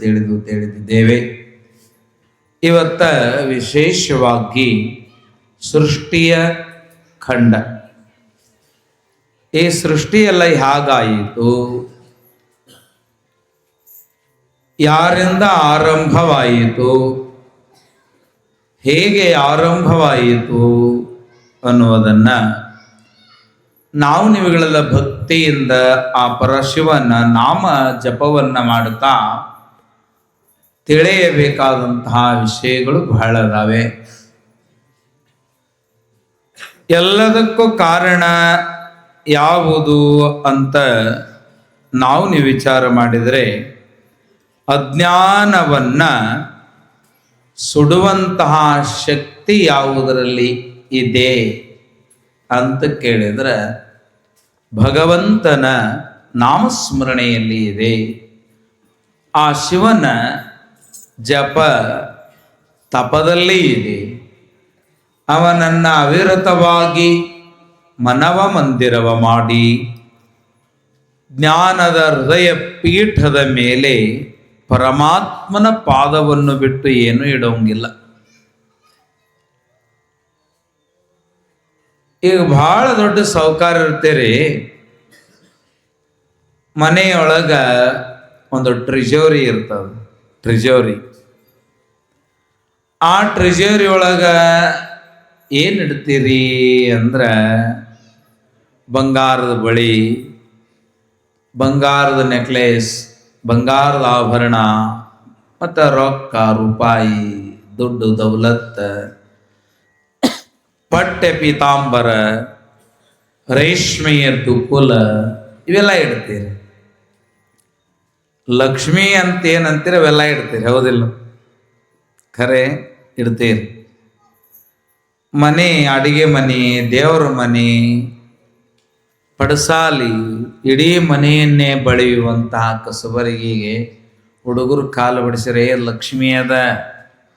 ತಿಳಿದಿದ್ದೇವೆ. ಇವತ್ತ ವಿಶೇಷವಾಗಿ ಸೃಷ್ಟಿಯ ಖಂಡ. ಈ ಸೃಷ್ಟಿಯೆಲ್ಲ ಹೇಗಾಯಿತು, ಯಾರಿಂದ ಆರಂಭವಾಯಿತು, ಹೇಗೆ ಆರಂಭವಾಯಿತು ಅನ್ನುವುದನ್ನು ನಾವು ನೀವುಗಳೆಲ್ಲ ಭಕ್ತಿಯಿಂದ ಆ ಪರಶಿವನ ನಾಮ ಜಪವನ್ನು ಮಾಡುತ್ತಾ ತಿಳಿಯಬೇಕಾದಂತಹ ವಿಷಯಗಳು ಬಹಳ ಇದಾವೆ. ಎಲ್ಲದಕ್ಕೂ ಕಾರಣ ಯಾವುದು ಅಂತ ನಾವು ನೀವು ವಿಚಾರ ಮಾಡಿದರೆ, ಅಜ್ಞಾನವನ್ನ ಸುಡುವಂತಹ ಶಕ್ತಿ ಯಾವುದರಲ್ಲಿ ಇದೆ ಅಂತ ಕೇಳಿದರೆ ಭಗವಂತನ ನಾಮಸ್ಮರಣೆಯಲ್ಲಿ ಇದೆ. ಆ ಶಿವನ ಜಪ ತಪದಲ್ಲಿ ಇದೆ. ಅವನನ್ನು ಅವಿರತವಾಗಿ ಮನವ ಮಂದಿರವ ಮಾಡಿ ಜ್ಞಾನದ ಹೃದಯ ಪೀಠದ ಮೇಲೆ ಪರಮಾತ್ಮನ ಪಾದವನ್ನು ಬಿಟ್ಟು ಏನು ಇಡೋಂಗಿಲ್ಲ. ಈಗ ಬಹಳ ದೊಡ್ಡ ಸೌಕಾರ ಇರ್ತೀರಿ, ಮನೆಯೊಳಗ ಒಂದು ಟ್ರೆಜರಿ ಇರ್ತದೆ. ಟ್ರೆಜರಿ, ಆ ಟ್ರೆಜರಿ ಒಳಗ ಏನು ಇಡ್ತೀರಿ ಅಂದ್ರೆ ಬಂಗಾರದ ಬಳಿ, ಬಂಗಾರದ ನೆಕ್ಲೆಸ್, ಬಂಗಾರದ ಆಭರಣ, ಮತ್ತು ರೊಕ್ಕ, ರೂಪಾಯಿ, ದುಡ್ಡು, ದೌಲತ್, ಪಟ್ಟೆ ಪೀತಾಂಬರ, ರೇಷ್ಮೆಯ ದುಕುಲ, ಇವೆಲ್ಲ ಇಡ್ತೀರಿ. ಲಕ್ಷ್ಮಿ ಅಂತ ಏನಂತೀರ ಅವೆಲ್ಲ ಇಡ್ತೀರಿ, ಹೌದಿಲ್ಲ? ಖರೆ ಇಡ್ತೀರಿ. ಮನೆ, ಅಡಿಗೆ ಮನೆ, ದೇವರ ಮನೆ, ಪಡಸಾಲಿ, ಇಡೀ ಮನೆಯನ್ನೇ ಬಳಿಯುವಂತಹ ಕಸಬರಿಗೆಗೆ ಹುಡುಗರು ಕಾಲು ಬಡಿಸಿರೆ ಲಕ್ಷ್ಮಿ ಅದ,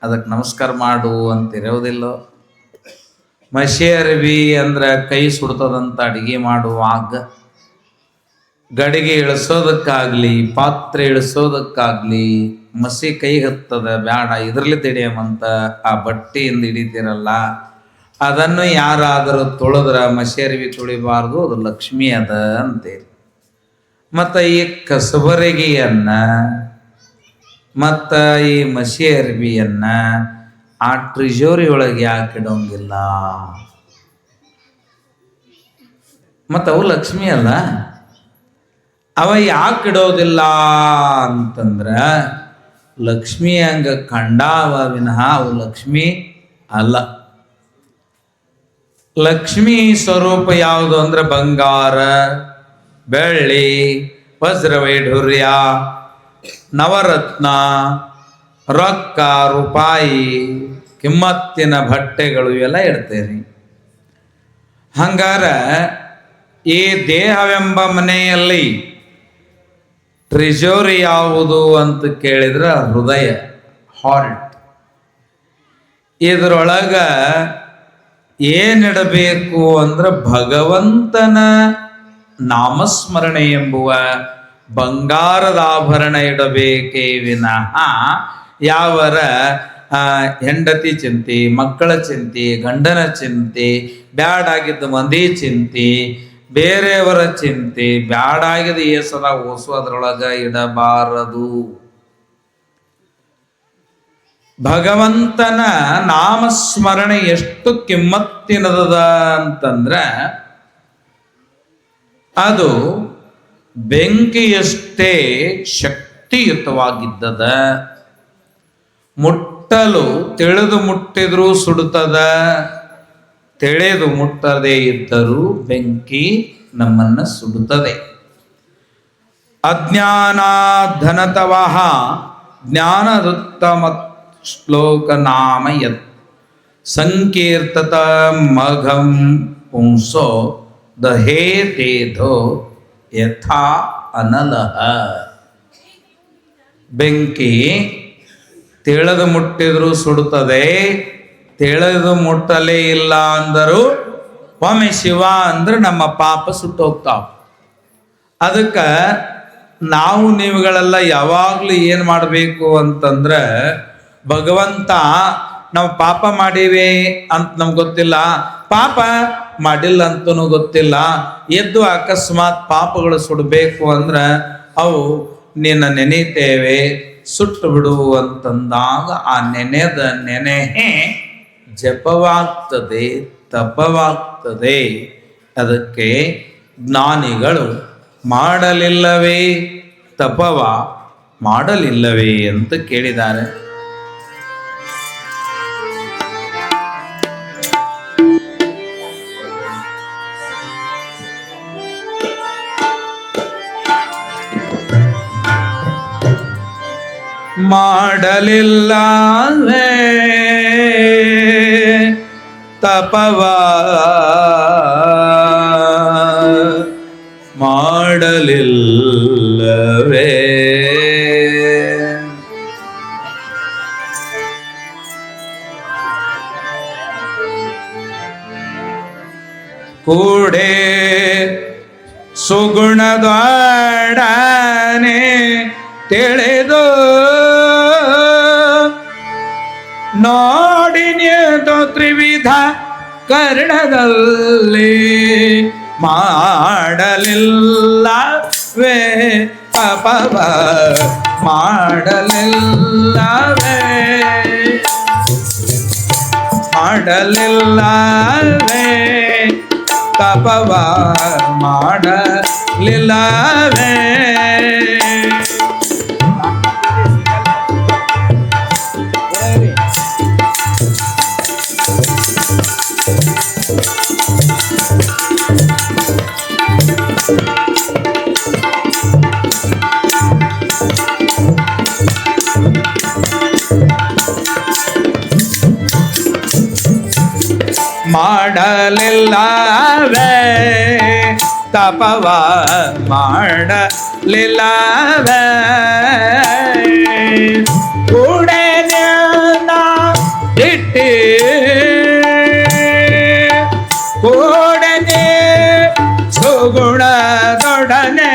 ಅದಕ್ಕೆ ನಮಸ್ಕಾರ ಮಾಡು ಅಂತಿರೋದಿಲ್ಲೋ. ಮಸಿ ಅರಿವಿ ಅಂದ್ರೆ ಕೈ ಸುಡ್ತದಂತ ಅಡಿಗೆ ಮಾಡುವಾಗ, ಗಡಿಗೆ ಇಳಿಸೋದಕ್ಕಾಗ್ಲಿ, ಪಾತ್ರೆ ಇಳಿಸೋದಕ್ಕಾಗ್ಲಿ ಮಸಿ ಕೈ ಹತ್ತದ, ಬೇಡ ಇದರಲ್ಲಿ ತಿಡಿಯಮಂತ ಆ ಬಟ್ಟೆಯಿಂದ ಹಿಡಿತೀರಲ್ಲ, ಅದನ್ನು ಯಾರಾದರೂ ತೊಳೆದ್ರ ಮಸಿ ಅರಿವಿ ತುಳಿಬಾರ್ದು, ಅದು ಲಕ್ಷ್ಮಿ ಅದ ಅಂತೇಳಿ. ಮತ್ತು ಈ ಕಸಬರಗಿಯನ್ನ ಮತ್ತು ಈ ಮಸಿ ಅರಿವಿಯನ್ನ ಆ ಟ್ರಿಜೋರಿ ಒಳಗೆ ಯಾಕೆ ಇಡೋಂಗಿಲ್ಲ? ಮತ್ತು ಅವು ಲಕ್ಷ್ಮಿ ಅಲ್ಲ, ಅವ ಯಾಕೆ ಇಡೋದಿಲ್ಲ ಅಂತಂದ್ರೆ ಲಕ್ಷ್ಮಿ ಹಂಗ ಕಂಡಾವ ವಿನಃ ಅವು ಲಕ್ಷ್ಮಿ ಅಲ್ಲ. ಲಕ್ಷ್ಮಿ ಸ್ವರೂಪ ಯಾವುದು ಅಂದ್ರೆ ಬಂಗಾರ, ಬೆಳ್ಳಿ, ವಜ್ರವೈಢೂರ್ಯ, ನವರತ್ನ, ರೊಕ್ಕ, ರೂಪಾಯಿ, ಕಿಮ್ಮತ್ತಿನ ಬಟ್ಟೆಗಳು ಇವೆಲ್ಲ ಇಡ್ತೇರಿ. ಹಂಗಾರ ಈ ದೇಹವೆಂಬ ಮನೆಯಲ್ಲಿ ಟ್ರೆಜರಿ ಯಾವುದು ಅಂತ ಕೇಳಿದ್ರೆ ಹೃದಯ, ಹಾರ್ಟ್. ಇದರೊಳಗ ಏನಿಡಬೇಕು ಅಂದ್ರೆ ಭಗವಂತನ ನಾಮಸ್ಮರಣೆ ಎಂಬುವ ಬಂಗಾರದ ಆಭರಣ ಇಡಬೇಕೇ ವಿನಃ ಯಾವರ ಹೆಂಡತಿ ಚಿಂತೆ, ಮಕ್ಕಳ ಚಿಂತೆ, ಗಂಡನ ಚಿಂತೆ, ಬ್ಯಾಡಾಗಿದ್ದ ಮಂದಿ ಚಿಂತೆ, ಬೇರೆಯವರ ಚಿಂತೆ, ಬ್ಯಾಡಾಗಿದ್ದ ಏಸದ ಓಸು ಅದರೊಳಗ ಇಡಬಾರದು. ಭಗವಂತನ ನಾಮಸ್ಮರಣೆ ಎಷ್ಟು ಕಿಮ್ಮತ್ತಿನದ ಅಂತಂದ್ರೆ ಅದು ಬೆಂಕಿಯಷ್ಟೇ ಶಕ್ತಿಯುತವಾಗಿದ್ದದ. ಮುಟ್ಟಲು ತಿಳಿದು ಮುಟ್ಟಿದ್ರೂ ಸುಡುತ್ತದ, ತಿಳಿದು ಮುಟ್ಟದೇ ಇದ್ದರೂ ಬೆಂಕಿ ನಮ್ಮನ್ನ ಸುಡುತ್ತದೆ. ಅಜ್ಞಾನಾಧನತವಃ ಜ್ಞಾನದುತ್ತಮ ಶ್ಲೋಕ ನಾಮ ಯತ್ ಸಂಕೀರ್ತತ ಮಘಂ ಪುಂಸೋ ದಹೇತೇಧೋ ಯಥಾ ಅನಲಹ. ಬೆಂಕಿ ತಿಳಿದು ಮುಟ್ಟಿದ್ರು ಸುಡುತ್ತದೆ, ತಿಳಿದು ಮುಟ್ಟಲೇ ಇಲ್ಲ ಅಂದರೂ ಒಮ್ಮೆ ಶಿವ ಅಂದ್ರೆ ನಮ್ಮ ಪಾಪ ಸುಟ್ಟು ಹೋಗ್ತಾವ. ಅದಕ್ಕೆ ನಾವು ನೀವುಗಳೆಲ್ಲ ಯಾವಾಗಲೂ ಏನು ಮಾಡಬೇಕು ಅಂತಂದ್ರೆ, ಭಗವಂತ ನಾವು ಪಾಪ ಮಾಡೀವಿ ಅಂತ ನಮ್ಗೆ ಗೊತ್ತಿಲ್ಲ, ಪಾಪ ಮಾಡಿಲ್ಲ ಅಂತನೂ ಗೊತ್ತಿಲ್ಲ, ಎದ್ದು ಅಕಸ್ಮಾತ್ ಪಾಪಗಳು ಸುಡಬೇಕು ಅಂದ್ರೆ ಅವು ನಿನ್ನ ನೆನೆತೇವೆ, ಸುಟ್ಟು ಬಿಡು ಅಂತಂದಾಗ ಆ ನೆನೆದ ನೆನೆಹೇ ಜಪವಾಗ್ತದೆ, ತಪವಾಗ್ತದೆ. ಅದಕ್ಕೆ ಜ್ಞಾನಿಗಳು ಮಾಡಲಿಲ್ಲವೇ ತಪವ, ಮಾಡಲಿಲ್ಲವೇ ಅಂತ ಕೇಳಿದ್ದಾರೆ. ಮಾಡಲಿಲ್ಲವೇ ತಪವ, ಮಾಡಲಿಲ್ಲವೇ ಕೂಡೆ ಸುಗುಣದೊಡನೆ ತಿಳಿದು ನೋಡಿನ್ಯದು ತ್ರಿವಿಧ ಕರ್ಣದಲ್ಲಿ ಮಾಡಲಿಲ್ಲವೇ ತಪವ, ಮಾಡಲಿಲ್ಲವೇ ಮಾಡಲಿಲ್ಲವೇ ತಪವ, ಮಾಡಲಿಲ್ಲವೇ ಮಾಡಲಿಲ್ಲವೇ ತಪವ, ಮಾಡಲಿಲ್ಲವೇ ಕೂಡೇನ ಇಟ್ಟಿ ಕೂಡನೆ ಸುಗುಣದೊಡನೆ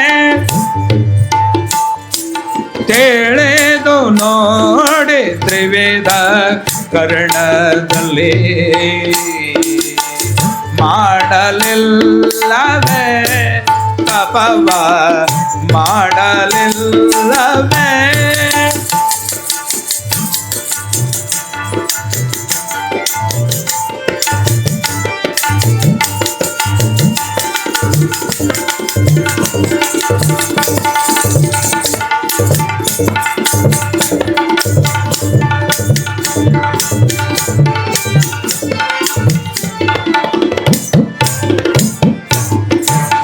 ತಿಳಿದು ನೋಡಿ ತ್ರಿವೇದ ಕರ್ಣದಲ್ಲಿ ಮಾಡಲಿಲ್ಲವೇ ತಪವ, ಮಾಡಲಿಲ್ಲವೇ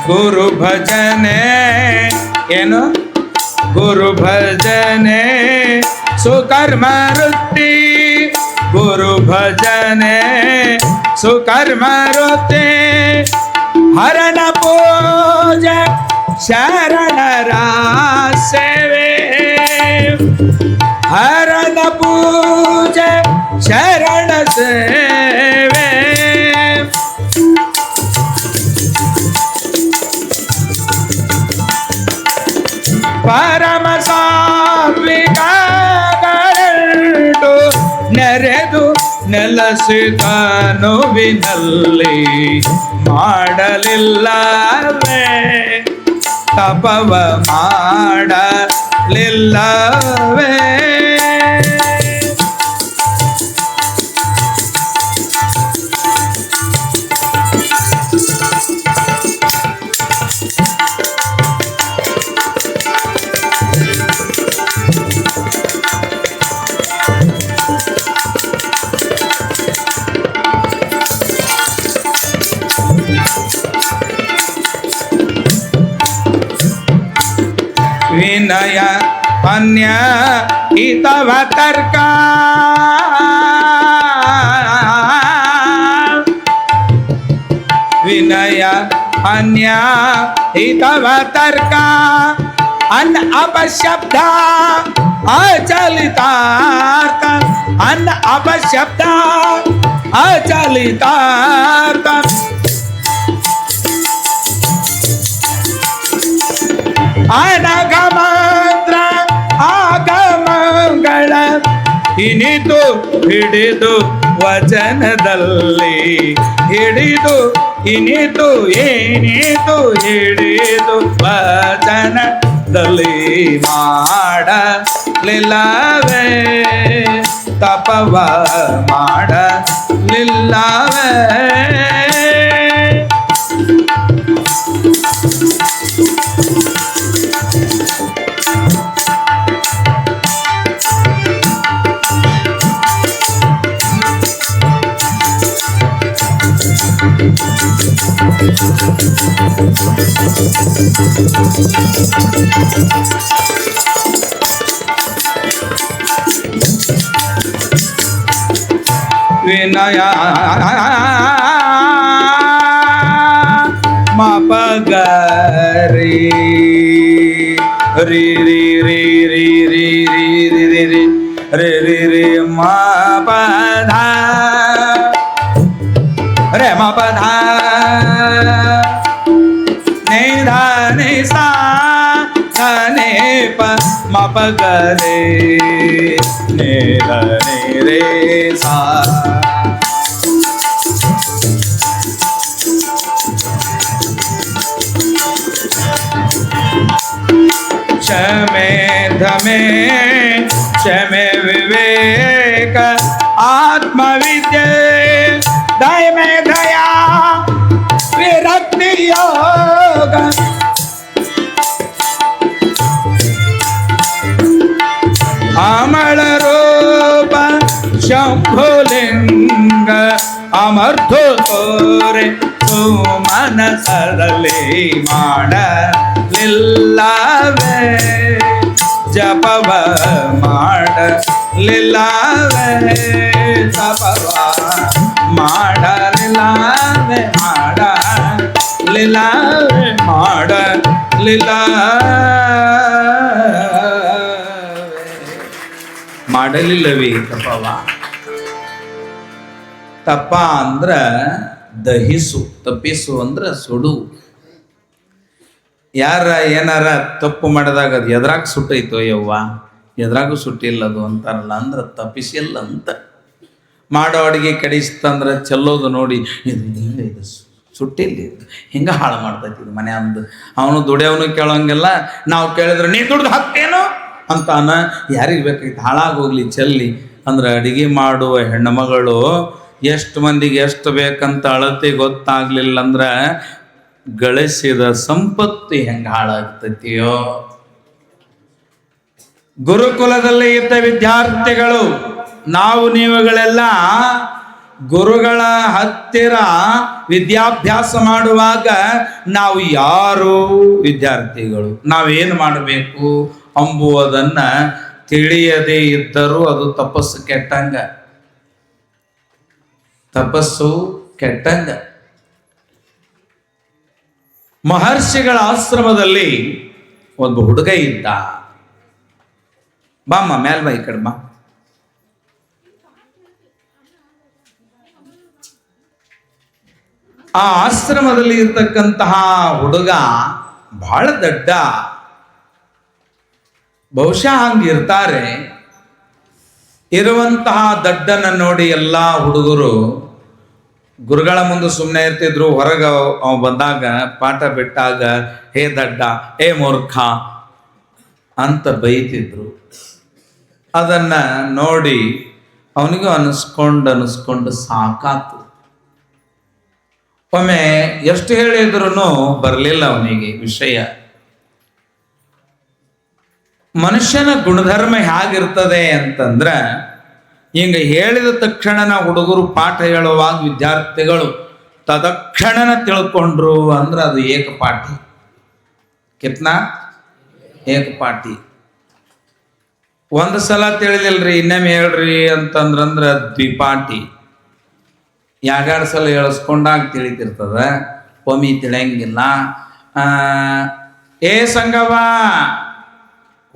ಗುರು ಭಜನೆ ಏನು? ಗುರು ಭಜನೆ ಸುಕರ್ಮ ವೃತ್ತಿ, ಗುರು ಭಜನೆ ಸುಕರ್ಮ ವೃತ್ತಿ, ಹರನ ಪೂಜೆ ಶರಣರ ಸೇವೆ, ಹರನ ಪೂಜೆ ಶರಣ ಸೇವೆ, ಪರಮ ಸಾತ್ವಿಕಗಳೆರಡು ನೆರೆದು ನೆಲಸಿದನುವಿನಲ್ಲಿ ಮಾಡಲಿಲ್ಲವೇ ತಪವ, ಮಾಡಲಿಲ್ಲವೇ ವಿನಯ ಅನ್ಯ ಹಿತವ ತರ್ಕ, ವಿನಯ ಅನ್ಯ ಹಿತವ ತರ್ಕ, ಅನ್ ಅಪಶಬ್ದ ಅಚಲಿತಾರ್ಥ, ಅನ್ ಅಪಶಬ್ದ ಅಚಲಿತಾರ್ಥ, ಅನಗಮ ಇನಿತು ಹಿಡಿದು ವಚನದಲ್ಲಿ ಹಿಡಿದು ಇನಿತು ಏನಿತು ಹಿಡಿದು ವಚನದಲ್ಲಿ ಮಾಡಲಿಲ್ಲವೇ ತಪವ ಮಾಡಲಿಲ್ಲವೇ ವಿನಯ ಮಪಗರಿ ರಿ ರಿ ರಿ ರಿ ರಿ ರಿ ರಿ ರಿ ರಿ ರಿ ರಿ ರಿ ಮಪಧ ರೇ ಮಪಧ ನೇ ಧ ನೇ ಸಾ ನೇ ಪ ಮಪಗರೆ ನೇ ಧ ನೇ ರೇ ಸಾ क्षमे धमे क्षमे विवेक आत्मविद्ये दय में दया विरक्ति योग अमर रूप शंभुलिंग अमर्थ तोरे तू मनसದಲ್ಲಿ ಮಾಡಲಿಲ್ಲವೇ ಜಪವ ಮಾಡಲಿಲ್ಲವೇ ತಪವ ಮಾಡಲಿಲ್ಲವೇ ಮಾಡಲಿಲ್ಲವೇ ಮಾಡಲಿಲ್ಲವೇ ತಪವ ತಪ ಅಂದ್ರ ದಹಿಸು ತಪ್ಪಿಸು ಅಂದ್ರ ಸುಡು ಯಾರ ಏನಾರ ತಪ್ಪು ಮಾಡಿದಾಗ ಅದು ಎದ್ರಾಗ ಸುಟ್ಟೈತೋ ಯವ್ವ ಎದ್ರಾಗೂ ಸುಟ್ಟಿಲ್ಲ ಅದು ಅಂತಾರಲ್ಲ ಅಂದ್ರೆ ತಪ್ಪಿಸಿಲ್ಲ ಅಂತ ಮಾಡೋ ಅಡುಗೆ ಕೆಡಿಸ್ತಂದ್ರೆ ಚೆಲ್ಲೋದು ನೋಡಿ ಇದು ಸುಟ್ಟಿಲ್ಲ ಹಿಂಗೆ ಹಾಳು ಮಾಡ್ತೈತಿ ಇದು ಮನೆ ಅಂದು ಅವನು ದುಡಿಯವನು ಕೇಳೋಂಗೆಲ್ಲ ನಾವು ಕೇಳಿದ್ರೆ ನೀ ದುಡ್ದು ಹಾಕ್ತೇನು ಅಂತಾನ ಯಾರಿಗೆ ಬೇಕಾಗಿತ್ತು ಹಾಳಾಗೋಗ್ಲಿ ಚೆಲ್ಲಿ ಅಂದ್ರೆ ಅಡುಗೆ ಮಾಡುವ ಹೆಣ್ಣುಮಗಳು ಎಷ್ಟು ಮಂದಿಗೆ ಎಷ್ಟು ಬೇಕಂತ ಅಳತೆ ಗೊತ್ತಾಗ್ಲಿಲ್ಲ ಅಂದ್ರೆ ಗಳಿಸಿದ ಸಂಪತ್ತು ಹೆಂಗೆ ಹಾಳಾಗ್ತೈತಿಯೋ. ಗುರುಕುಲದಲ್ಲಿ ಇದ್ದ ವಿದ್ಯಾರ್ಥಿಗಳು ನಾವು ನೀವುಗಳೆಲ್ಲ ಗುರುಗಳ ಹತ್ತಿರ ವಿದ್ಯಾಭ್ಯಾಸ ಮಾಡುವಾಗ ನಾವು ಯಾರು ವಿದ್ಯಾರ್ಥಿಗಳು ನಾವೇನು ಮಾಡಬೇಕು ಎಂಬುವುದನ್ನ ತಿಳಿಯದೇ ಇದ್ದರೂ ಅದು ತಪಸ್ಸು ಕೆಟ್ಟಂಗ ಮಹರ್ಷಿಗಳ ಆಶ್ರಮದಲ್ಲಿ ಒಂದು ಹುಡುಗ ಇದ್ದ. ಬಾಮ್ಮ ಮೇಲ್ ಬಾ ಈ ಕಡೆ ಬಾ. ಆ ಆಶ್ರಮದಲ್ಲಿ ಇರ್ತಕ್ಕಂತಹ ಹುಡುಗ ಬಹಳ ದಡ್ಡ. ಬಹುಶಃ ಹಂಗಿರ್ತಾರೆ. ಇರುವಂತಹ ದಡ್ಡನ ನೋಡಿ ಎಲ್ಲ ಹುಡುಗರು ಗುರುಗಳ ಮುಂದೆ ಸುಮ್ಮನೆ ಇರ್ತಿದ್ರು. ಹೊರಗೆ ಅವ ಬಂದಾಗ ಪಾಠ ಬಿಟ್ಟಾಗ ಹೇ ದಡ್ಡ, ಹೇ ಮೂರ್ಖ ಅಂತ ಬೈತಿದ್ರು. ಅದನ್ನ ನೋಡಿ ಅವನಿಗೂ ಅನಿಸ್ಕೊಂಡು ಸಾಕಾತು. ಒಮ್ಮೆ ಎಷ್ಟು ಹೇಳಿದ್ರು ಬರಲಿಲ್ಲ ಅವನಿಗೆ ವಿಷಯ. ಮನುಷ್ಯನ ಗುಣಧರ್ಮ ಹೇಗಿರ್ತದೆ ಅಂತಂದ್ರೆ ಹಿಂಗೆ ಹೇಳಿದ ತಕ್ಷಣನ ಹುಡುಗರು ಪಾಠ ಹೇಳುವಾಗ ವಿದ್ಯಾರ್ಥಿಗಳು ತದಕ್ಷಣನ ತಿಳ್ಕೊಂಡ್ರು ಅಂದ್ರೆ ಅದು ಏಕಪಾಠಿ. ಕಿತ್ನಾ ಏಕಪಾಠಿ. ಒಂದು ಸಲ ತಿಳಿದಿಲ್ರಿ ಇನ್ನೊಮ್ಮೆ ಹೇಳ್ರಿ ಅಂತಂದ್ರಂದ್ರ ದ್ವಿಪಾಠಿ. ಯಾರ್ಯಾರು ಸಲ ಹೇಳಿಸ್ಕೊಂಡಾಗ ತಿಳಿತಿರ್ತದ, ಒಮ್ಮೆ ತಿಳಿಯಂಗಿಲ್ಲ. ಏ ಸಂಗವ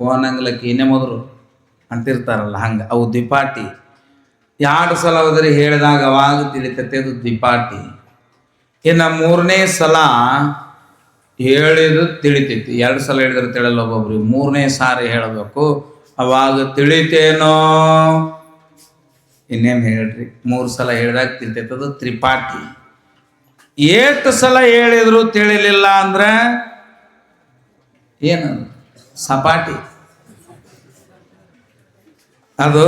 ಓನಂಗ್ಲಕ್ಕೆ ಇನ್ನೇ ಮೊದಲು ಅಂತಿರ್ತಾರಲ್ಲ ಹಂಗೆ, ಅವು ದ್ವಿಪಾಠಿ. 2 ಸಲ ಹೋದ್ರೆ ಹೇಳಿದಾಗ ಅವಾಗ ತಿಳಿತೈತೆ, ಅದು ದ್ವಿಪಾಠಿ. ಇನ್ನು 3ನೇ ಸಲ ಹೇಳಿದ್ರು ತಿಳಿತೈತಿ. 2 ಸಲ ಹೇಳಿದ್ರೆ ತಿಳಿಯಲ್ಲ ಒಬ್ಬೊಬ್ರಿಗೆ. 3ನೇ ಸಾರಿ ಹೇಳಬೇಕು, ಅವಾಗ ತಿಳಿತೇನೋ ಇನ್ನೇನು ಹೇಳ್ರಿ, 3 ಸಲ ಹೇಳ್ದಾಗ ತಿಳ್ತೈತದು ತ್ರಿಪಾಠಿ. 8 ಸಲ ಹೇಳಿದ್ರು ತಿಳಿಲಿಲ್ಲ ಅಂದ್ರೆ ಏನು ಸಪಾಟಿ, ಅದು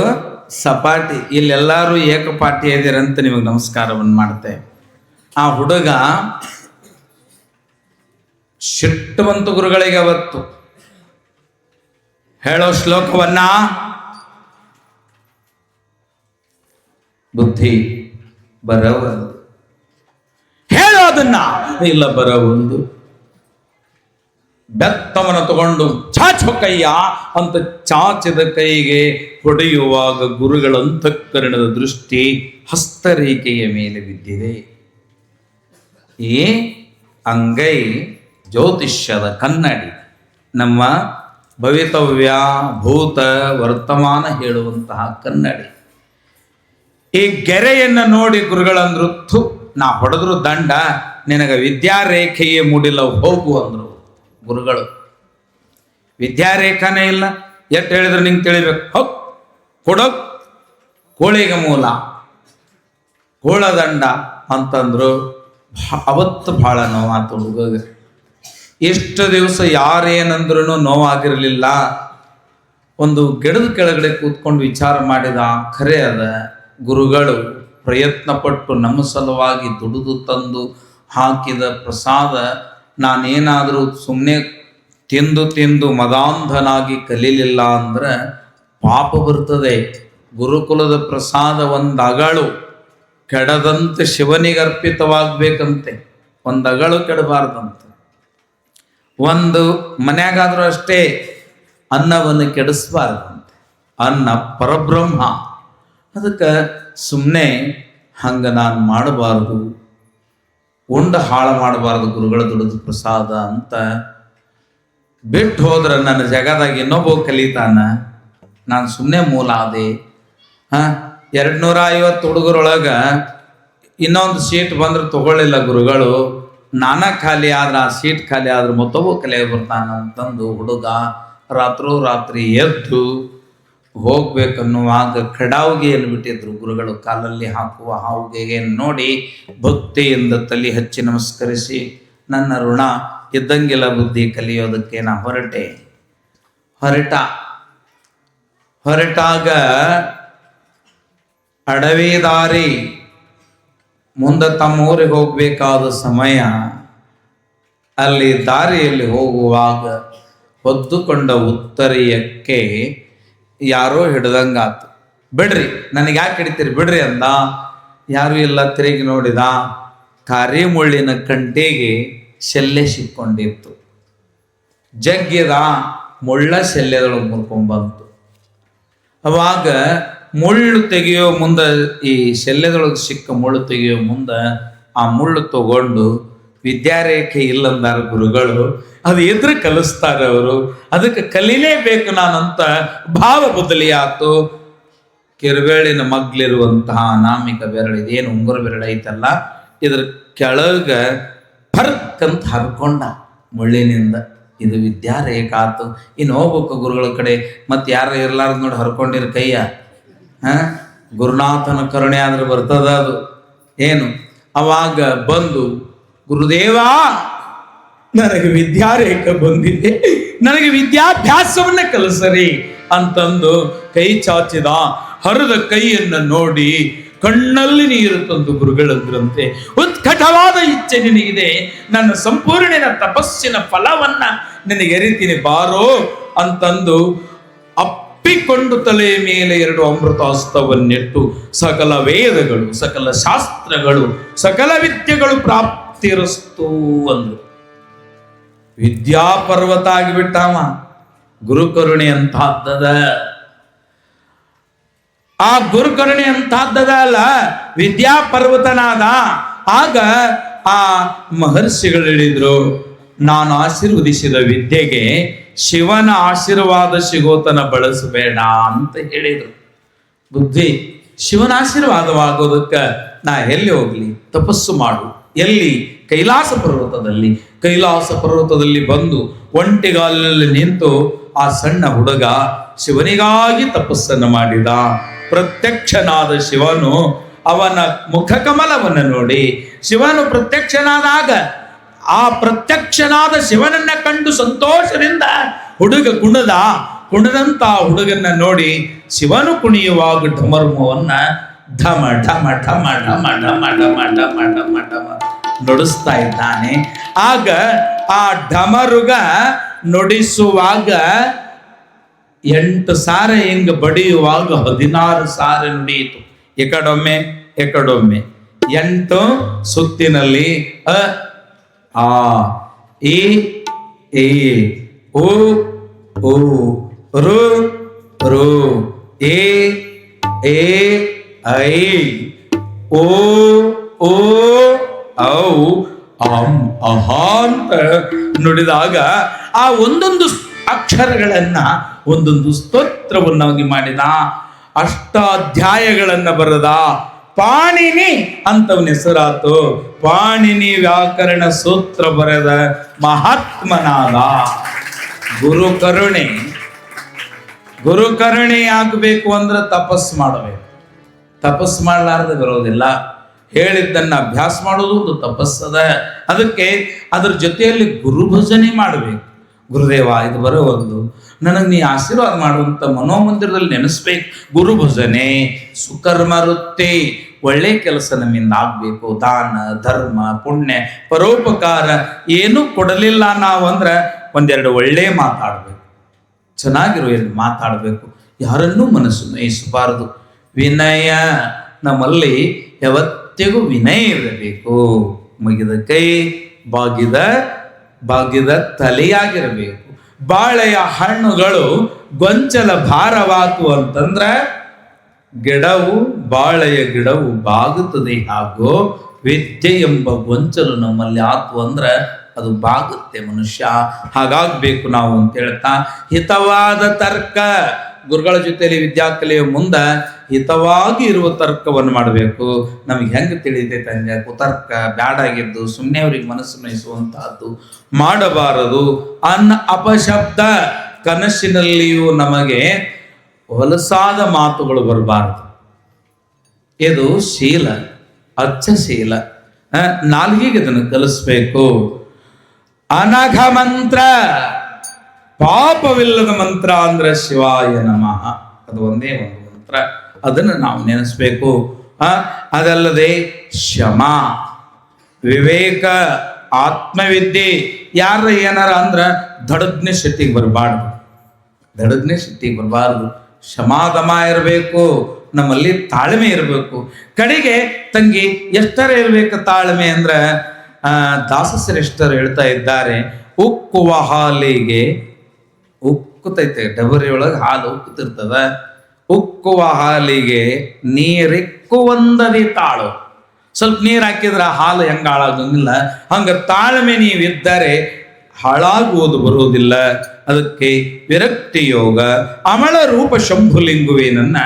ಸಪಾಟಿ. ಇಲ್ಲೆಲ್ಲರೂ ಏಕಪಾಠಿ ಇದೀರಂತ ನಿಮಗೆ ನಮಸ್ಕಾರವನ್ನು ಮಾಡ್ತೇವೆ. ಆ ಹುಡುಗ ಸಿಟ್ಟು ಬಂತು ಗುರುಗಳಿಗೆ. ಅವತ್ತು ಹೇಳೋ ಶ್ಲೋಕವನ್ನ ಬುದ್ಧಿ ಬರವದು, ಹೇಳೋದನ್ನ ಇಲ್ಲ ಬರವೊಂದು. ಬೆತ್ತವನ ತಗೊಂಡು ಚಾಚೋ ಕೈಯ ಅಂತ ಚಾಚಿದ ಕೈಗೆ ಹೊಡೆಯುವಾಗ ಗುರುಗಳ ಅಂತಃಕರಣದ ದೃಷ್ಟಿ ಹಸ್ತರೇಖೆಯ ಮೇಲೆ ಬಿದ್ದಿದೆ. ಈ ಅಂಗೈ ಜ್ಯೋತಿಷ್ಯದ ಕನ್ನಡಿ, ನಮ್ಮ ಭವಿತವ್ಯ ಭೂತ ವರ್ತಮಾನ ಹೇಳುವಂತಹ ಕನ್ನಡಿ. ಈ ಗೆರೆಯನ್ನು ನೋಡಿ ಗುರುಗಳಂದ್ರು, ಥು ನಾ ಹೊಡೆದ್ರು ದಂಡ, ನಿನಗ ವಿದ್ಯಾರೇಖೆಯೇ ಮೂಡಿಲ್ಲ, ಹೋಗು ಅಂದ್ರು ಗುರುಗಳು. ವಿದ್ಯಾರೇಖಾನೇ ಇಲ್ಲ, ಎಷ್ಟು ಹೇಳಿದ್ರು ನಿಂಗೆ ತಿಳಿಬೇಕು, ಹೋಗ್ ಕೊಡೋ ಕೋಳಿಗೆ ಮೂಲ ಕೋಳದಂಡ ಅಂತಂದ್ರು. ಅವತ್ತು ಬಹಳ ನೋವಾತು ಹುಡುಗ. ಎಷ್ಟು ದಿವಸ ಯಾರೇನಂದ್ರೂ ನೋವಾಗಿರಲಿಲ್ಲ. ಒಂದು ಗಿಡದ ಕೆಳಗಡೆ ಕೂತ್ಕೊಂಡು ವಿಚಾರ ಮಾಡಿದ, ಖರೆ ಅದ ಗುರುಗಳು ಪ್ರಯತ್ನ ಪಟ್ಟು ನಮ್ಮ ಸಲುವಾಗಿ ದುಡಿದು ತಂದು ಹಾಕಿದ ಪ್ರಸಾದ ನಾನೇನಾದರೂ ಸುಮ್ಮನೆ ತಿಂದು ಮದಾಂಧನಾಗಿ ಕಲೀಲಿಲ್ಲ ಅಂದ್ರೆ ಪಾಪ ಬರ್ತದೆ. ಗುರುಕುಲದ ಪ್ರಸಾದ ಒಂದು ಅಗಳು ಕೆಡದಂತೆ ಶಿವನಿಗೆ ಅರ್ಪಿತವಾಗಬೇಕಂತೆ, ಒಂದು ಅಗಳು ಕೆಡಬಾರ್ದಂತೆ. ಒಂದು ಮನ್ಯಾಗಾದ್ರೂ ಅಷ್ಟೇ ಅನ್ನವನ್ನು ಕೆಡಿಸ್ಬಾರ್ದಂತೆ. ಅನ್ನ ಪರಬ್ರಹ್ಮ, ಅದಕ್ಕೆ ಸುಮ್ಮನೆ ಹಂಗೆ ನಾನು ಮಾಡಬಾರ್ದು, ಉಂಡ ಹಾಳು ಮಾಡಬಾರ್ದು ಗುರುಗಳ ದುಡಿದ ಪ್ರಸಾದ ಅಂತ ಬಿಟ್ಟು ಹೋದ್ರೆ ನನ್ನ ಜಗದಾಗ ಇನ್ನೊಬ್ಬ ಕಲಿತಾನ, ನಾನು ಸುಮ್ಮನೆ ಮೂಲ ಆದೆ. 250 ಹುಡುಗರೊಳಗೆ ಇನ್ನೊಂದು ಸೀಟ್ ಬಂದ್ರೆ ತಗೊಳ್ಳಿಲ್ಲ ಗುರುಗಳು, ನಾನ ಖಾಲಿ ಆದ್ರೆ ಆ ಸೀಟ್ ಖಾಲಿ ಆದ್ರೆ ಮತ್ತೊಬ್ಬ ಕಲಿಯಾಗಿ ಬರ್ತಾನ ಅಂತಂದು ಹುಡುಗ ರಾತ್ರಿ ಎದ್ದು ಹೋಗ್ಬೇಕನ್ನುವಾಗ ಕಡಾವುಗೆಯನ್ನು ಬಿಟ್ಟಿದ್ರು ಗುರುಗಳು. ಕಾಲಲ್ಲಿ ಹಾಕುವ ಹಾವುಗೆಯನ್ನು ನೋಡಿ ಭಕ್ತಿಯಿಂದ ತಲೆ ಹಚ್ಚಿ ನಮಸ್ಕರಿಸಿ, ನನ್ನ ಋಣ ಇದ್ದಂಗಿಲ್ಲ ಬುದ್ಧಿ ಕಲಿಯೋದಕ್ಕೆ ನಾ ಹೊರಟಾಗ ಅಡವಿ ದಾರಿ, ಮುಂದೆ ತಮ್ಮ ಊರಿಗೆ ಹೋಗ್ಬೇಕಾದ ಸಮಯ. ಅಲ್ಲಿ ದಾರಿಯಲ್ಲಿ ಹೋಗುವಾಗ ಹೊದ್ದುಕೊಂಡ ಉತ್ತರೀಯಕ್ಕೆ ಯಾರೋ ಹಿಡ್ದಂಗಾತು. ಬಿಡ್ರಿ, ನನಗೆ ಯಾಕೆ ಹಿಡಿತೀರಿ ಬಿಡ್ರಿ ಅಂದ. ಯಾರು ಇಲ್ಲ, ತಿರುಗಿ ನೋಡಿದ, ಕಾರಿ ಮುಳ್ಳಿನ ಕಂಟಿಗೆ ಶೆಲ್ಲೆ ಸಿಕ್ಕೊಂಡಿತ್ತು. ಜಗ್ಗಿದ, ಮುಳ್ಳ ಶೆಲ್ಲೆದೊಳಗೆ ಮುರ್ಕೊಂಡ್ಬಂತು. ಅವಾಗ ಮುಳ್ಳು ತೆಗೆಯೋ ಮುಂದೆ, ಈ ಶೆಲ್ಲೆದೊಳಗೆ ಸಿಕ್ಕ ಮುಳ್ಳು ತೆಗೆಯೋ ಮುಂದೆ ಆ ಮುಳ್ಳು ತಗೊಂಡು ವಿದ್ಯಾರೇಖೆ ಇಲ್ಲಂದಾರ ಗುರುಗಳು. ಅದು ಎದುರು ಕಲಿಸ್ತಾರೆ ಅವರು, ಅದಕ್ಕೆ ಕಲೀಲೇಬೇಕು ನಾನಂತ ಭಾವ ಬದಲಿಯಾತು. ಕಿರುಬೇಳಿನ ಮಗ್ಲಿರುವಂತಹ ಅನಾಮಿಕ ಬೆರಳು, ಇದೇನು ಉಂಗುರ ಬೆರಳು ಐತಲ್ಲ, ಇದ್ರ ಕೆಳಗ ಫರ್ಕ್ ಅಂತ ಹರ್ಕೊಂಡ ಮುಳ್ಳಿನಿಂದ. ಇದು ವಿದ್ಯಾರೇಖೆ ಆತು. ಇನ್ನು ಹೋಗ್ಬೇಕು ಗುರುಗಳ ಕಡೆ. ಮತ್ತೆ ಯಾರು ಇರ್ಲಾರ್ದು ನೋಡಿ ಹರ್ಕೊಂಡಿರ ಕೈಯ, ಗುರುನಾಥನ ಕರುಣೆ ಆದ್ರೆ ಬರ್ತದ ಅದು. ಏನು ಅವಾಗ ಬಂದು, ಗುರುದೇವ ನನಗೆ ವಿದ್ಯಾರೇಖೆ ಬಂದಿದೆ, ನನಗೆ ವಿದ್ಯಾಭ್ಯಾಸವನ್ನ ಕಲಿಸರಿ ಅಂತಂದು ಕೈ ಚಾಚಿದ. ಹರಿದ ಕೈಯನ್ನು ನೋಡಿ ಕಣ್ಣಲ್ಲಿ ನೀರು ತಂದು ಗುರುಗಳಂದ್ರಂತೆ, ಉತ್ಕಟವಾದ ಇಚ್ಛೆ ನಿನಗಿದೆ, ನನ್ನ ಸಂಪೂರ್ಣ ತಪಸ್ಸಿನ ಫಲವನ್ನ ನಿನಗೆ ಎರಿತೀನಿ ಬಾರೋ ಅಂತಂದು ಅಪ್ಪಿಕೊಂಡು ತಲೆಯ ಮೇಲೆ 2 ಅಮೃತಾಸ್ತವನ್ನಿಟ್ಟು ಸಕಲ ವೇದಗಳು, ಸಕಲ ಶಾಸ್ತ್ರಗಳು, ಸಕಲ ವಿದ್ಯೆಗಳು ಪ್ರಾಪ್ತಿರಸ್ತು ಅಂದ್ರು. ವಿದ್ಯಾಪರ್ವತ ಆಗಿಬಿಟ್ಟಾವ. ಗುರುಕರುಣೆ ಅಂತಹದ್ದದ. ಆ ಗುರುಕರುಣೆ ಅಂತಹದ್ದದ ಅಲ್ಲ, ವಿದ್ಯಾಪರ್ವತನಾದ. ಆಗ ಆ ಮಹರ್ಷಿಗಳು ಹೇಳಿದ್ರು, ನಾನು ಆಶೀರ್ವದಿಸಿದ ವಿದ್ಯೆಗೆ ಶಿವನ ಆಶೀರ್ವಾದ ಸಿಗೋತನ ಬಳಸಬೇಡ ಅಂತ ಹೇಳಿದ್ರು. ಬುದ್ಧಿ, ಶಿವನ ಆಶೀರ್ವಾದವಾಗೋದಕ್ಕೆ ನಾ ಎಲ್ಲಿ ಹೋಗ್ಲಿ? ತಪಸ್ಸು ಮಾಡು. ಎಲ್ಲಿ? ಕೈಲಾಸ ಪರ್ವತದಲ್ಲಿ. ಕೈಲಾಸ ಪರ್ವತದಲ್ಲಿ ಬಂದು ಒಂಟಿಗಾಲಲ್ಲಿ ನಿಂತು ಆ ಸಣ್ಣ ಹುಡುಗ ಶಿವನಿಗಾಗಿ ತಪಸ್ಸನ್ನು ಮಾಡಿದ. ಪ್ರತ್ಯಕ್ಷನಾದ ಶಿವನು ಅವನ ಮುಖಕಮಲವನ್ನು ನೋಡಿ, ಶಿವನು ಪ್ರತ್ಯಕ್ಷನಾದಾಗ ಆ ಪ್ರತ್ಯಕ್ಷನಾದ ಶಿವನನ್ನ ಕಂಡು ಸಂತೋಷದಿಂದ ಹುಡುಗ ಕುಣದಂತ ಹುಡುಗನ್ನ ನೋಡಿ ಶಿವನು ಕುಣಿಯುವಾಗ ಢಮರ್ಮವನ್ನ ಢಮ ಢಮ ಢಮ ಢಮ ಢಮ ಢಮ ಢಮ ಢಮ ಢಮ ನುಡಿಸ್ತಾ ಇದ್ದಾನೆ. ಆಗ ಆ ಢಮರುಗ ನುಡಿಸುವಾಗ 8 ಸಾರೆ ಹಿಂಗ ಬಡಿಯುವಾಗ 16 ಸಾರೆ ನುಡಿಯಿತು. ಎಕಡೊಮ್ಮೆ 8 ಸುತ್ತಿನಲ್ಲಿ ಆ ಈ ಓ ಓ ರು ರು ಏ ಐ ಓ ಓ ಔ ಅಂ ಅಹ ಅಂತ ನುಡಿದಾಗ ಆ ಒಂದೊಂದು ಅಕ್ಷರಗಳನ್ನ ಒಂದೊಂದು ಸ್ತೋತ್ರವನ್ನಾಗಿ ಮಾಡಿದ. ಅಷ್ಟಾಧ್ಯಾಯಗಳನ್ನ ಬರದ ಪಾಣಿನಿ ಅಂತವನ ಹೆಸರಾತು. ಪಾಣಿನಿ ವ್ಯಾಕರಣ ಸೂತ್ರ ಬರೆದ ಮಹಾತ್ಮನಾದ. ಗುರುಕರುಣೆ ಆಗಬೇಕು ಅಂದ್ರೆ ತಪಸ್ಸು ಮಾಡಬೇಕು. ತಪಸ್ಸು ಮಾಡಲಾರದೆ ಬರೋದಿಲ್ಲ. ಹೇಳಿದ್ದನ್ನ ಅಭ್ಯಾಸ ಮಾಡೋದು ಒಂದು ತಪಸ್ಸದ. ಅದಕ್ಕೆ ಅದ್ರ ಜೊತೆಯಲ್ಲಿ ಗುರು ಭಜನೆ ಮಾಡಬೇಕು. ಗುರುದೇವ ಇದು ಬರೋ ಒಂದು ನನಗೆ ನೀ ಆಶೀರ್ವಾದ ಮಾಡುವಂತ ಮನೋಮಂದಿರದಲ್ಲಿ ನೆನೆಸ್ಬೇಕು. ಗುರು ಭಜನೆ ಸುಕರ್ಮ ವೃತ್ತಿ, ಒಳ್ಳೆ ಕೆಲಸ ನಮ್ಮಿಂದ ಆಗ್ಬೇಕು. ದಾನ ಧರ್ಮ ಪುಣ್ಯ ಪರೋಪಕಾರ ಏನು ಕೊಡಲಿಲ್ಲ ನಾವು ಅಂದ್ರೆ ಒಂದೆರಡು ಒಳ್ಳೆ ಮಾತಾಡ್ಬೇಕು, ಚೆನ್ನಾಗಿರೋ ಎರಡು ಮಾತಾಡಬೇಕು. ಯಾರನ್ನೂ ಮನಸ್ಸು ನೋಯಿಸಬಾರದು. ವಿನಯ, ನಮ್ಮಲ್ಲಿ ಯಾವತ್ತಿಗೂ ವಿನಯ ಇರಬೇಕು. ಮುಗಿದ ಕೈ, ಬಾಗಿದ ತಲೆಯಾಗಿರಬೇಕು. ಬಾಳೆಯ ಹಣ್ಣುಗಳು ಗೊಂಚಲ ಭಾರವಾತು ಅಂತಂದ್ರ ಬಾಳೆಯ ಗಿಡವು ಬಾಗುತ್ತದೆ. ಹಾಗೂ ವಿದ್ಯೆ ಎಂಬ ಗೊಂಚಲು ನಮ್ಮಲ್ಲಿ ಆತು ಅಂದ್ರ ಅದು ಬಾಗುತ್ತೆ ಮನುಷ್ಯ. ಹಾಗಾಗ್ಬೇಕು ನಾವು ಅಂತ ಹೇಳ್ತಾ, ಹಿತವಾದ ತರ್ಕ, ಗುರುಗಳ ಜೊತೆಯಲ್ಲಿ ವಿದ್ಯಾ ಕಲಿಯುವ ಮುಂದ ಹಿತವಾಗಿ ಇರುವ ತರ್ಕವನ್ನು ಮಾಡಬೇಕು. ನಮಗೆ ಹೆಂಗೆ ತಿಳಿತೈತೆ ಅಂದ್ರೆ ಕುತರ್ಕ ಬ್ಯಾಡಾಗಿದ್ದು ಸುಮ್ಮನೆ ಅವ್ರಿಗೆ ಮನಸ್ಸು ನೋಯಿಸುವಂತಹದ್ದು ಮಾಡಬಾರದು. ಅಪಶಬ್ದ, ಕನಸಿನಲ್ಲಿಯೂ ನಮಗೆ ಹೊಲಸಾದ ಮಾತುಗಳು ಬರಬಾರದು. ಇದು ಶೀಲ, ಅಚ್ಚಶೀಲ. ನಾಲ್ಗಿಗೆ ಅದನ್ನು ಕಲಿಸ್ಬೇಕು. ಅನಘ ಮಂತ್ರ, ಪಾಪವಿಲ್ಲದ ಮಂತ್ರ ಅಂದ್ರೆ ಶಿವಾಯ ನಮಃ. ಅದು ಒಂದೇ ಒಂದು ಮಂತ್ರ, ಅದನ್ನು ನಾವು ನೆನೆಸ್ಬೇಕು. ಅದಲ್ಲದೆ ಶಮ, ವಿವೇಕ, ಆತ್ಮವಿದ್ಯೆ. ಯಾರ ಏನಾರ ಅಂದ್ರ ದಡಗ್ನೆ ಶೆಟ್ಟಿಗೆ ಬರಬಾರ್ದು. ಶಮಾದಮ ಇರಬೇಕು. ನಮ್ಮಲ್ಲಿ ತಾಳ್ಮೆ ಇರಬೇಕು. ಕಡೆಗೆ ತಂಗಿ ಎಷ್ಟರ ಇರಬೇಕು ತಾಳ್ಮೆ ಅಂದ್ರ ದಾಸಶ್ರೇಷ್ಠರು ಹೇಳ್ತಾ ಇದ್ದಾರೆ, ಉಕ್ಕುವ ಹಾಲಿಗೆ ಉಕ್ಕುತೈತೆ, ಡಬರಿಯೊಳಗೆ ಹಾಲು ಉಕ್ಕುತ್ತಿರ್ತದ. ಉಕ್ಕುವ ಹಾಲಿಗೆ ನೀರಿಕ್ಕುವಂದದಿ ತಾಳು. ಸ್ವಲ್ಪ ನೀರು ಹಾಕಿದ್ರೆ ಹಾಲು ಹೆಂಗ ಹಾಳಾಗಂಗಿಲ್ಲ, ಹಂಗ ತಾಳ್ಮೆ ನೀವಿದ್ದರೆ ಹಾಳಾಗುವುದು ಬರುವುದಿಲ್ಲ. ಅದಕ್ಕೆ ವಿರಕ್ತಿ ಯೋಗ, ಅಮಳ ರೂಪ ಶಂಭುಲಿಂಗುವೇನನ್ನ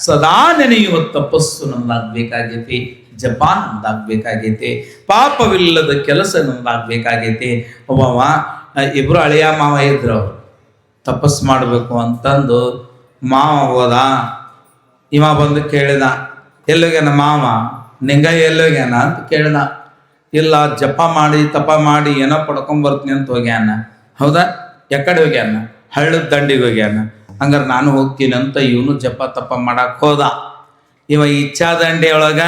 ಸದಾ ನೆನೆಯುವ ತಪಸ್ಸು ನಮ್ದಾಗಬೇಕಾಗೈತಿ. ಜಪ ನಮ್ದಾಗಬೇಕಾಗೈತಿ. ಪಾಪವಿಲ್ಲದ ಕೆಲಸ ನಮ್ದಾಗಬೇಕಾಗೈತಿ. ಒಬ್ಬವ ಇಬ್ರು ಅಳಿಯ ಮಾವ ಇದ್ರು, ಅವರು ತಪಸ್ಸು ಮಾಡಬೇಕು ಅಂತಂದು ಮಾವ ಹೋದ. ಇವ ಬಂದು ಕೇಳಿದ, ಎಲ್ಲೋಗ್ಯಾನ ಮಾವ, ನಿಂಗ ಎಲ್ಲೋಗ್ಯಾನ ಅಂತ ಕೇಳಿದ. ಇಲ್ಲ, ಜಪ ಮಾಡಿ ತಪ ಮಾಡಿ ಏನೋ ಪಡ್ಕೊಂಬರ್ತೀನಿ ಅಂತ ಹೋಗ್ಯಾನ. ಹೌದಾ? ಎಕಡೆ ಹೋಗ್ಯಾನ? ಹಳ್ಳದ ದಂಡಿಗೆ ಹೋಗ್ಯಾನ. ಹಂಗಾರೆ ನಾನು ಹೋಗ್ತೀನಿ ಅಂತ ಇವನು ಜಪ ತಪ ಮಾಡಕ್ ಹೋದ. ಇವ ಇಚ್ಛಾ ದಂಡಿಯೊಳಗ,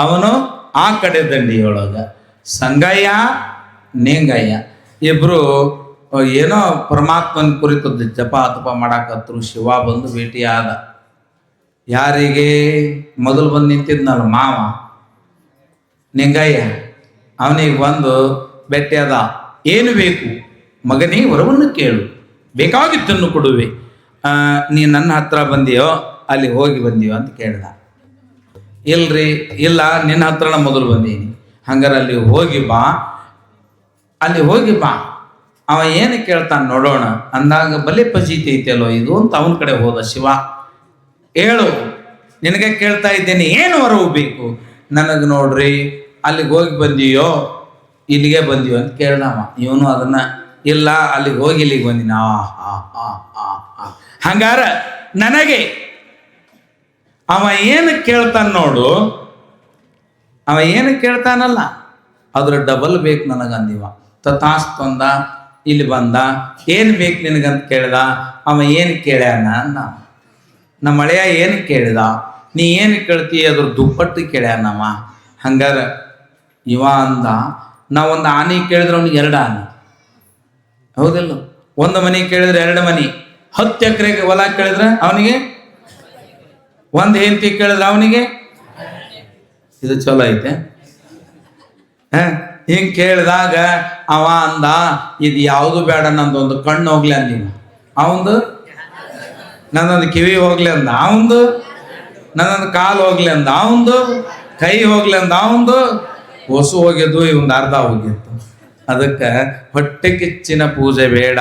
ಅವನು ಆ ಕಡೆ ದಂಡಿಯೊಳಗ. ಸಂಗಯ್ಯ ನೇಂಗಯ್ಯ ಇಬ್ರು ಏನೋ ಪರಮಾತ್ಮನ ಕುರಿತು ಜಪ ತಪ ಮಾಡಾಕತ್ರು. ಶಿವ ಬಂದು ಭೇಟಿಯಾದ. ಯಾರಿಗೆ? ಮೊದಲು ಬಂದು ನಿಂತಿದ್ನಲ್ಲ ಮಾವ ನಿಂಗಯ್ಯ, ಅವನಿಗೆ ಬಂದು ಭೇಟಿಯಾದ. ಏನು ಬೇಕು ಮಗನೇ? ವರವನ್ನು ಕೇಳು, ಬೇಕಾಗಿದ್ದನ್ನು ಕೊಡುವೆ. ನೀ ನನ್ನ ಹತ್ರ ಬಂದಿಯೋ, ಅಲ್ಲಿ ಹೋಗಿ ಬಂದಿಯೋ ಅಂತ ಕೇಳ್ದ. ಇಲ್ರಿ, ಇಲ್ಲ, ನಿನ್ನ ಹತ್ರನ ಮೊದಲು ಬಂದೀನಿ. ಹಂಗಾರೆ ಅಲ್ಲಿ ಹೋಗಿ ಬಾ. ಅವ ಏನು ಕೇಳ್ತಾನೆ ನೋಡೋಣ ಅಂದಾಗ, ಬಲೆ ಪಜೀತಿ ಐತೆಲ್ಲೋ ಇದು ಅಂತ ಅವನ ಕಡೆ ಹೋದ ಶಿವ. ಹೇಳು, ನಿನಗೆ ಕೇಳ್ತಾ ಇದ್ದೇನೆ, ಏನು ವರವು ಬೇಕು? ನನಗೆ ನೋಡ್ರಿ, ಅಲ್ಲಿಗೆ ಹೋಗಿ ಬಂದಿಯೋ ಇಲ್ಲಿಗೆ ಬಂದಿಯೋ ಅಂತ ಕೇಳ್ದವ. ಇವನು ಅದನ್ನ, ಇಲ್ಲ, ಅಲ್ಲಿಗೆ ಹೋಗಿ ಇಲ್ಲಿಗೆ ಬಂದಿನ. ಹಂಗಾರ ನನಗೆ ಅವ ಏನು ಕೇಳ್ತಾನ ನೋಡು, ಅವ ಏನು ಕೇಳ್ತಾನಲ್ಲ ಅದ್ರ ಡಬಲ್ ಬೇಕು ನನಗಂದಿವ. ತಥಾಸ್ತಂದ, ಇಲ್ಲಿ ಬಂದ, ಏನು ಬೇಕು ನಿನಗಂತ ಕೇಳ್ದ. ಅವ ಏನು ಕೇಳ್ಯಾನ ನಮ್ಮ ಮಳೆಯ ಏನು ಕೇಳಿದ, ನೀ ಏನು ಕೇಳ್ತಿ ಅದ್ರ ದುಪ್ಪಟ್ಟು ಕೇಳ್ಯಾನವ. ಹಂಗಾರ ಇವ ಅಂದ, ನಾವೊಂದು ಆನೆ ಕೇಳಿದ್ರೆ ಅವ್ನಿಗೆ 2 ಆನೆ, ಹೌದಿಲ್ಲ? ಒಂದು ಮನೆ ಕೇಳಿದ್ರೆ 2 ಮನೆ, 10 ಎಕರೆಗೆ ಹೊಲ ಕೇಳಿದ್ರೆ ಅವನಿಗೆ, ಒಂದು ಹೆಂಡತಿ ಕೇಳಿದ್ರೆ ಅವನಿಗೆ. ಇದು ಚಲೋ ಐತೆ. ಹಿಂಗೆ ಕೇಳಿದಾಗ ಅವ ಅಂದ, ಇದು ಯಾವುದು ಬೇಡ, ನಂದೊಂದು ಕಣ್ಣು ಹೋಗ್ಲಿ ಅಂದಿನ. ಅವಂದು ನನ್ನೊಂದು ಕಿವಿ ಹೋಗ್ಲಿ ಅಂದ, ಅವಂದು ನನ್ನೊಂದು ಕಾಲು ಹೋಗ್ಲಿ ಅಂದ, ಅವಂದು ಕೈ ಹೋಗ್ಲಿ ಅಂದ, ಅವಂದು ಹೊಸು ಹೋಗಿದ್ದು, ಇವಂದು ಅರ್ಧ ಹೋಗಿತ್ತು. ಅದಕ್ಕೆ ಹೊಟ್ಟೆ ಕಿಚ್ಚಿನ ಪೂಜೆ ಬೇಡ,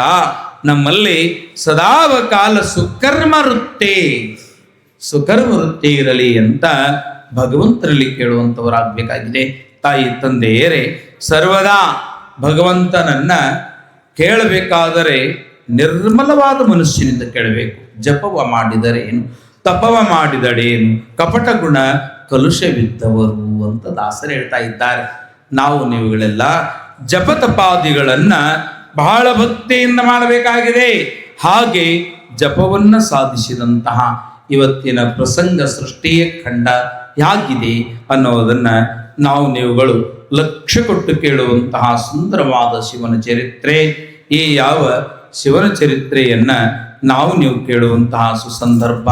ನಮ್ಮಲ್ಲಿ ಸದಾವ ಕಾಲ ಸುಕರ್ಮ ವೃತ್ತಿ ಇರಲಿ ಅಂತ ಭಗವಂತರಲ್ಲಿ ಕೇಳುವಂಥವರಾಗಬೇಕಾಗಿದೆ. ತಾಯಿ ತಂದೆಯರೇ, ಸರ್ವದಾ ಭಗವಂತನನ್ನ ಕೇಳಬೇಕಾದರೆ ನಿರ್ಮಲವಾದ ಮನುಷ್ಯನಿಂದ ಕೇಳಬೇಕು. ಜಪವ ಮಾಡಿದರೇನು, ತಪವ ಮಾಡಿದಡೇನು, ಕಪಟ ಗುಣ ಕಲುಷವಿದ್ದವರು ಅಂತ ದಾಸರು ಹೇಳ್ತಾ ಇದ್ದಾರೆ. ನಾವು ನೀವುಗಳೆಲ್ಲ ಜಪತಪಾದಿಗಳನ್ನ ಬಹಳ ಭಕ್ತಿಯಿಂದ ಮಾಡಬೇಕಾಗಿದೆ. ಹಾಗೆ ಜಪವನ್ನ ಸಾಧಿಸಿದಂತಹ ಇವತ್ತಿನ ಪ್ರಸಂಗ ಸೃಷ್ಟಿಯ ಖಂಡ ಯಾಗಿದೆ ಅನ್ನೋದನ್ನ ನಾವು ನೀವುಗಳು ಲಕ್ಷ್ಯ ಕೊಟ್ಟು ಕೇಳುವಂತಹ ಸುಂದರವಾದ ಶಿವನ ಚರಿತ್ರೆ. ಈ ಯಾವ ಶಿವನ ಚರಿತ್ರೆಯನ್ನ ನಾವು ನೀವು ಕೇಳುವಂತಹ ಸುಸಂದರ್ಭ.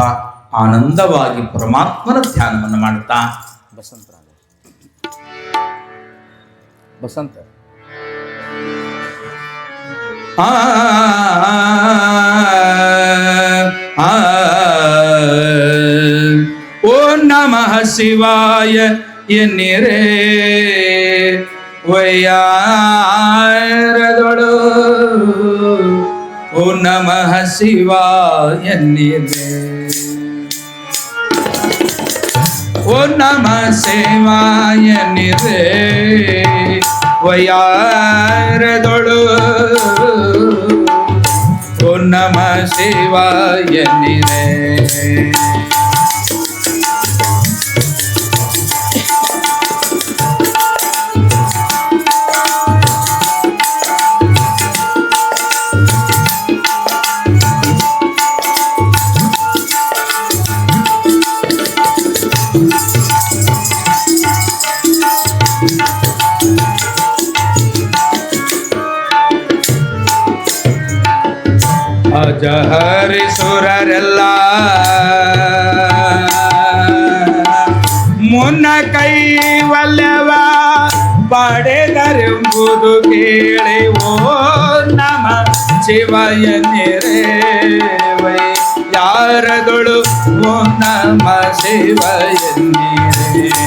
ಆನಂದವಾಗಿ ಪರಮಾತ್ಮನ ಧ್ಯಾನವನ್ನು ಮಾಡ್ತಾ ಬಸಂತ ಓ ನಮಃ ಶಿವಾಯ ಎನ್ನಿರೇ ವಯ್ಯಾರದೊಳು, ಓ ನಮಃ ಶಿವಾಯ ಎನ್ನಿರೇ, ಓ ನಮಃ ಶಿವಾಯ ಎನ್ನಿರೇ ವಯ್ಯಾರದೊಳು, ಓ ನಮಃ ಶಿವಾಯ ಎನ್ನಿರೇ. ಅಜಹರಿ ಸುರರೆಲ್ಲ ಮುನ್ನ ಕೈವಲ್ಯವ ಪಡೆದರೆಂಬುದು ಕೇಳಿ, ಓ ನಮ ಶಿವಾಯ ನಿರೇವೈ ಯಾರದೊಳು, ಓ ನಮ ಶಿವಾಯ ನಿರೇ.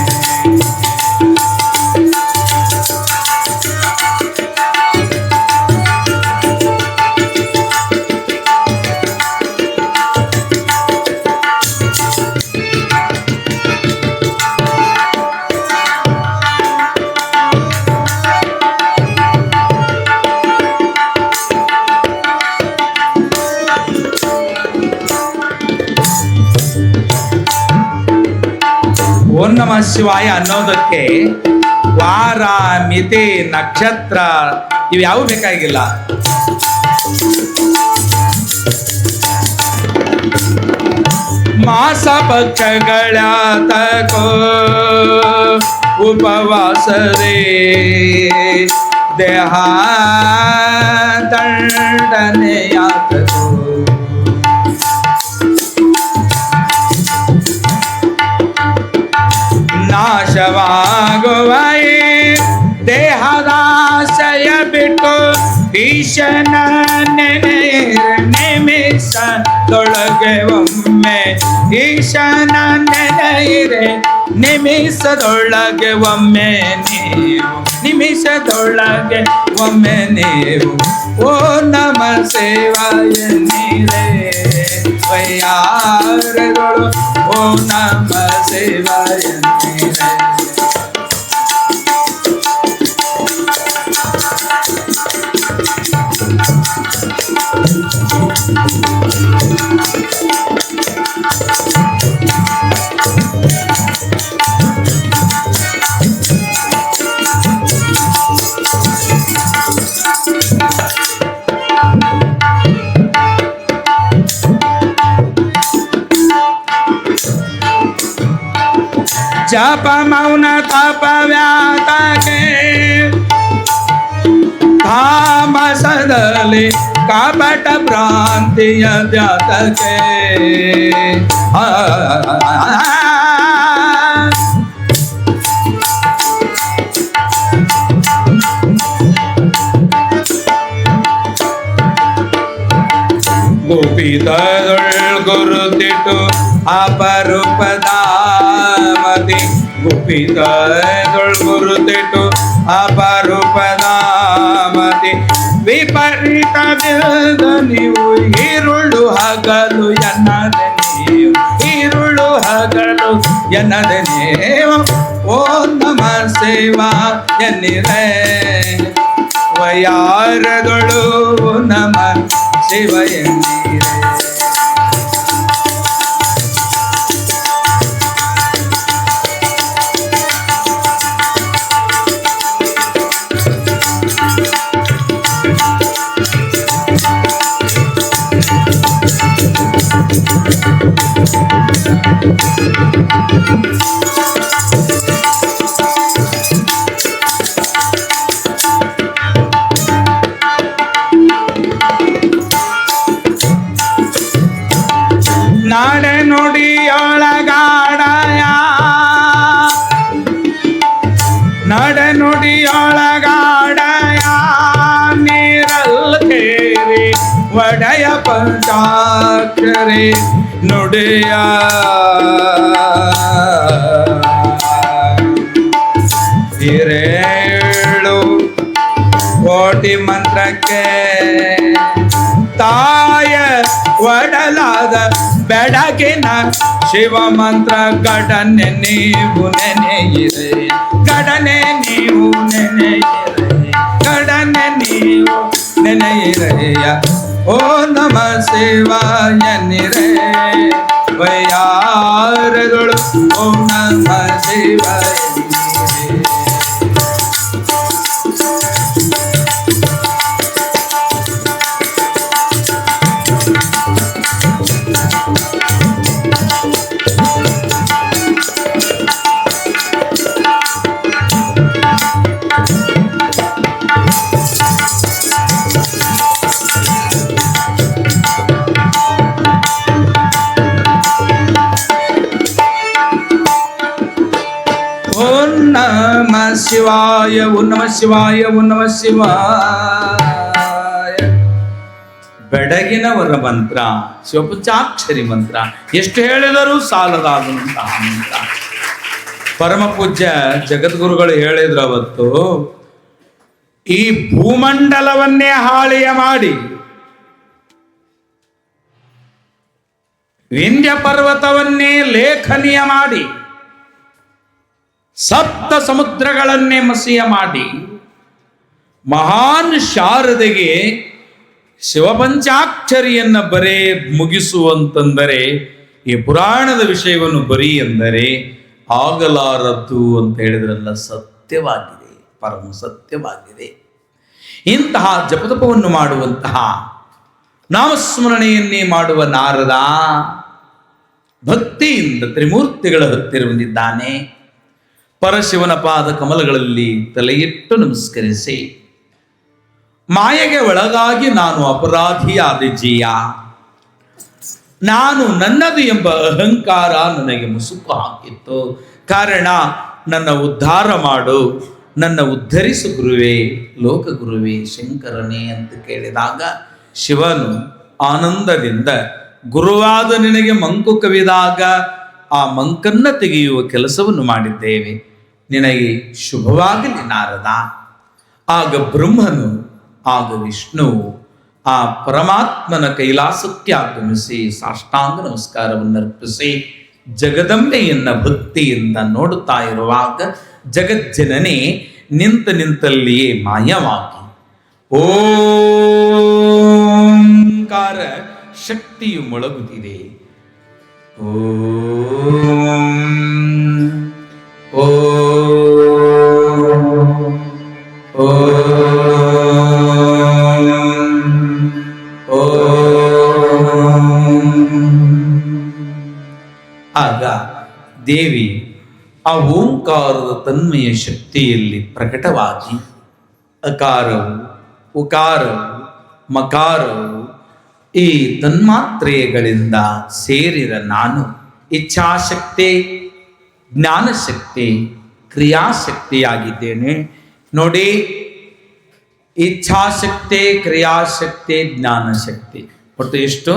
ಓಂ ನಮಃ ಶಿವಾಯ ಅನ್ನೋದಕ್ಕೆ ವಾರ, ಮಿತಿ, ನಕ್ಷತ್ರ ಇವ್ಯಾವು ಬೇಕಾಗಿಲ್ಲ. ಮಾಸ ಪಕ್ಷಗಳ ತಕೋ ಉಪವಾಸರೇ ದೇಹ ದಂಡನೆಯಾತಕೋ, ನಾಶವಾಗುವ ದೇಹದಾಶಯ ಬಿಟ್ಟು ಈಶನ ನಿಮಿಷದೊಳಗೆ ಒಮ್ಮೆ, ಈಶನ ನೆನೆಯಿರೆ ನಿಮಿಷದೊಳಗೆ ಒಮ್ಮೆ ನೀವು, ನಿಮಿಷದೊಳಗೆ ಒಮ್ಮೆ ನೀವು. ಓ ನಮ ಶಿವಾಯ ನೀರೇ ವಯ್ಯಾರಗಳು, ಓ ನಮ ಶಿವಾಯ ನೀರೇ. ಜಪ ಮೌನ ತಪ ವ್ಯಾತಕೆ ತಾಮಸದಲ್ಲಿ ಕಪಟ ಭ್ರಾಂತಿಯ ಜಾತಕೆ ಗುಪಿತದೊಳ್ ಗುರುತಿಟ್ಟು ಅಪರೂಪದ ಮತಿ ಗುಪಿತದೊಳ್ ಗುರುತಿಟ್ಟು ಅಪರೂಪದ ಮತಿ ವಿಪರೀತವಿಲ್ಲದ ನೀವು ಈರುಳು ಹಗಲು ಎನ್ನದೆ ನೀವು ಈರುಳು ಹಗಲು ಎನ್ನದೆ ನೀವು ಓ ನಮ ಸೇವಾ ಎನ್ನಿರೆ ವಯಾರದೊಳು ನಮ ಶಿವ ಎನ್ನಿರೆ ನಾಡೆ ನುಡಿಯೊಳಗಾಡಯ ನಡೆ ನುಡಿಯೊಳಗಾಡಯ ನೀರಲ್ ಕೇರಿ ಒಡೆಯ ಪಂಚಾಕ್ಷರಿ ನುಡಿಯ ಹಿರೇಳು ಕೋಟಿ ಮಂತ್ರಕ್ಕೆ ತಾಯ ಒಡಲಾದ ಬೆಡಗಿನ ಶಿವ ಮಂತ್ರ ಗಡನೆ ನೀವು ನೆನೆಯಿರೆ ಗಡನೆ ನೀವು ನೆನೆಯಿರೆ ಗಡನೆ ನೀವು ನೆನೆಯಿರೆಯ ಓ ನಮ ಶಿವಾಯ ನಿರೆ ವಯಾರಗಳು ಓ ನಮ ಶಿವಾಯ ನಮ ಶಿವಾಯ ಓ ನಮ ಶಿವಾಯ ಓ ನಮ ಶಿವಾಯ. ಬೆಡಗಿನವರ ಮಂತ್ರ ಶಿವಪಂಚಾಕ್ಷರಿ ಮಂತ್ರ ಎಷ್ಟು ಹೇಳಿದರೂ ಸಾಲದಾದಂತಹ ಮಂತ್ರ. ಪರಮ ಪೂಜ್ಯ ಜಗದ್ಗುರುಗಳು ಹೇಳಿದ್ರು ಅವತ್ತು, ಈ ಭೂಮಂಡಲವನ್ನೇ ಹಾಳೆಯ ಮಾಡಿ ವಿಂಧ್ಯ ಪರ್ವತವನ್ನೇ ಲೇಖನೀಯ ಮಾಡಿ ಸಪ್ತ ಸಮುದ್ರಗಳನ್ನೇ ಮಸಿಯ ಮಾಡಿ ಮಹಾನ್ ಶಾರದೆಗೆ ಶಿವಪಂಚಾಕ್ಷರಿಯನ್ನ ಬರೇ ಮುಗಿಸುವಂತಂದರೆ ಈ ಪುರಾಣದ ವಿಷಯವನ್ನು ಬರಿ ಎಂದರೆ ಆಗಲಾರದ್ದು ಅಂತ ಹೇಳಿದ್ರಲ್ಲ. ಸತ್ಯವಾಗಿದೆ, ಪರಮ ಸತ್ಯವಾಗಿದೆ. ಇಂತಹ ಜಪತಪವನ್ನು ಮಾಡುವಂತಹ ನಾಮಸ್ಮರಣೆಯನ್ನೇ ಮಾಡುವ ನಾರದ ಭಕ್ತಿಯಿಂದ ತ್ರಿಮೂರ್ತಿಗಳ ಹತ್ತಿರ ಬಂದಿದ್ದಾನೆ. ಪರಶಿವನ ಪಾದ ಕಮಲಗಳಲ್ಲಿ ತಲೆಯಿಟ್ಟು ನಮಸ್ಕರಿಸಿ, ಮಾಯೆಗೆ ಒಳಗಾಗಿ ನಾನು ಅಪರಾಧಿಯಾದ ಜೀಯ, ನಾನು ನನ್ನದು ಎಂಬ ಅಹಂಕಾರ ನನಗೆ ಮುಸುಕು ಹಾಕಿತ್ತು. ಕಾರಣ ನನ್ನ ಉದ್ಧಾರ ಮಾಡು, ನನ್ನ ಉದ್ಧರಿಸು ಗುರುವೇ, ಲೋಕ ಗುರುವೇ, ಶಂಕರನೇ ಅಂತ ಕೇಳಿದಾಗ ಶಿವನು ಆನಂದದಿಂದ ಗುರುವಾದ ನಿನಗೆ ಮಂಕು ಕವಿದಾಗ ಆ ಮಂಕನ್ನ ತೆಗೆಯುವ ಕೆಲಸವನ್ನು ಮಾಡಿದ್ದೇವೆ, ನಿನಗೆ ಶುಭವಾಗಲಿ ನಾರದ. ಆಗ ಬ್ರಹ್ಮನು, ಆಗ ವಿಷ್ಣುವು ಆ ಪರಮಾತ್ಮನ ಕೈಲಾಸಕ್ಕೆ ಆಗಮಿಸಿ ಸಾಷ್ಟಾಂಗ ನಮಸ್ಕಾರವನ್ನು ಅರ್ಪಿಸಿ ಜಗದಂಬೆಯನ್ನ ಭಕ್ತಿಯಿಂದ ನೋಡುತ್ತಾ ಇರುವಾಗ ಜಗಜ್ಜನನೇ ನಿಂತಲ್ಲಿಯೇ ಮಾಯವಾಗಿ ಓಂಕಾರ ಶಕ್ತಿಯು ಮೊಳಗುತ್ತಿದೆ. ಆಗ ದೇವಿ ಆ ಓಂಕಾರದ ತನ್ಮಯ ಶಕ್ತಿಯಲ್ಲಿ ಪ್ರಕಟವಾಗಿ ಅಕಾರವು ಉಕಾರವು ಮಕಾರವು ಈ ತನ್ಮಾತ್ರೆಯಗಳಿಂದ ಸೇರಿದ ನಾನು ಇಚ್ಛಾಶಕ್ತಿ, ಜ್ಞಾನಶಕ್ತಿ, ಕ್ರಿಯಾಶಕ್ತಿಯಾಗಿದ್ದೇನೆ. ನೋಡಿ, ಇಚ್ಛಾಶಕ್ತಿ, ಕ್ರಿಯಾಶಕ್ತಿ, ಜ್ಞಾನಶಕ್ತಿ, ಒಟ್ಟು ಎಷ್ಟು?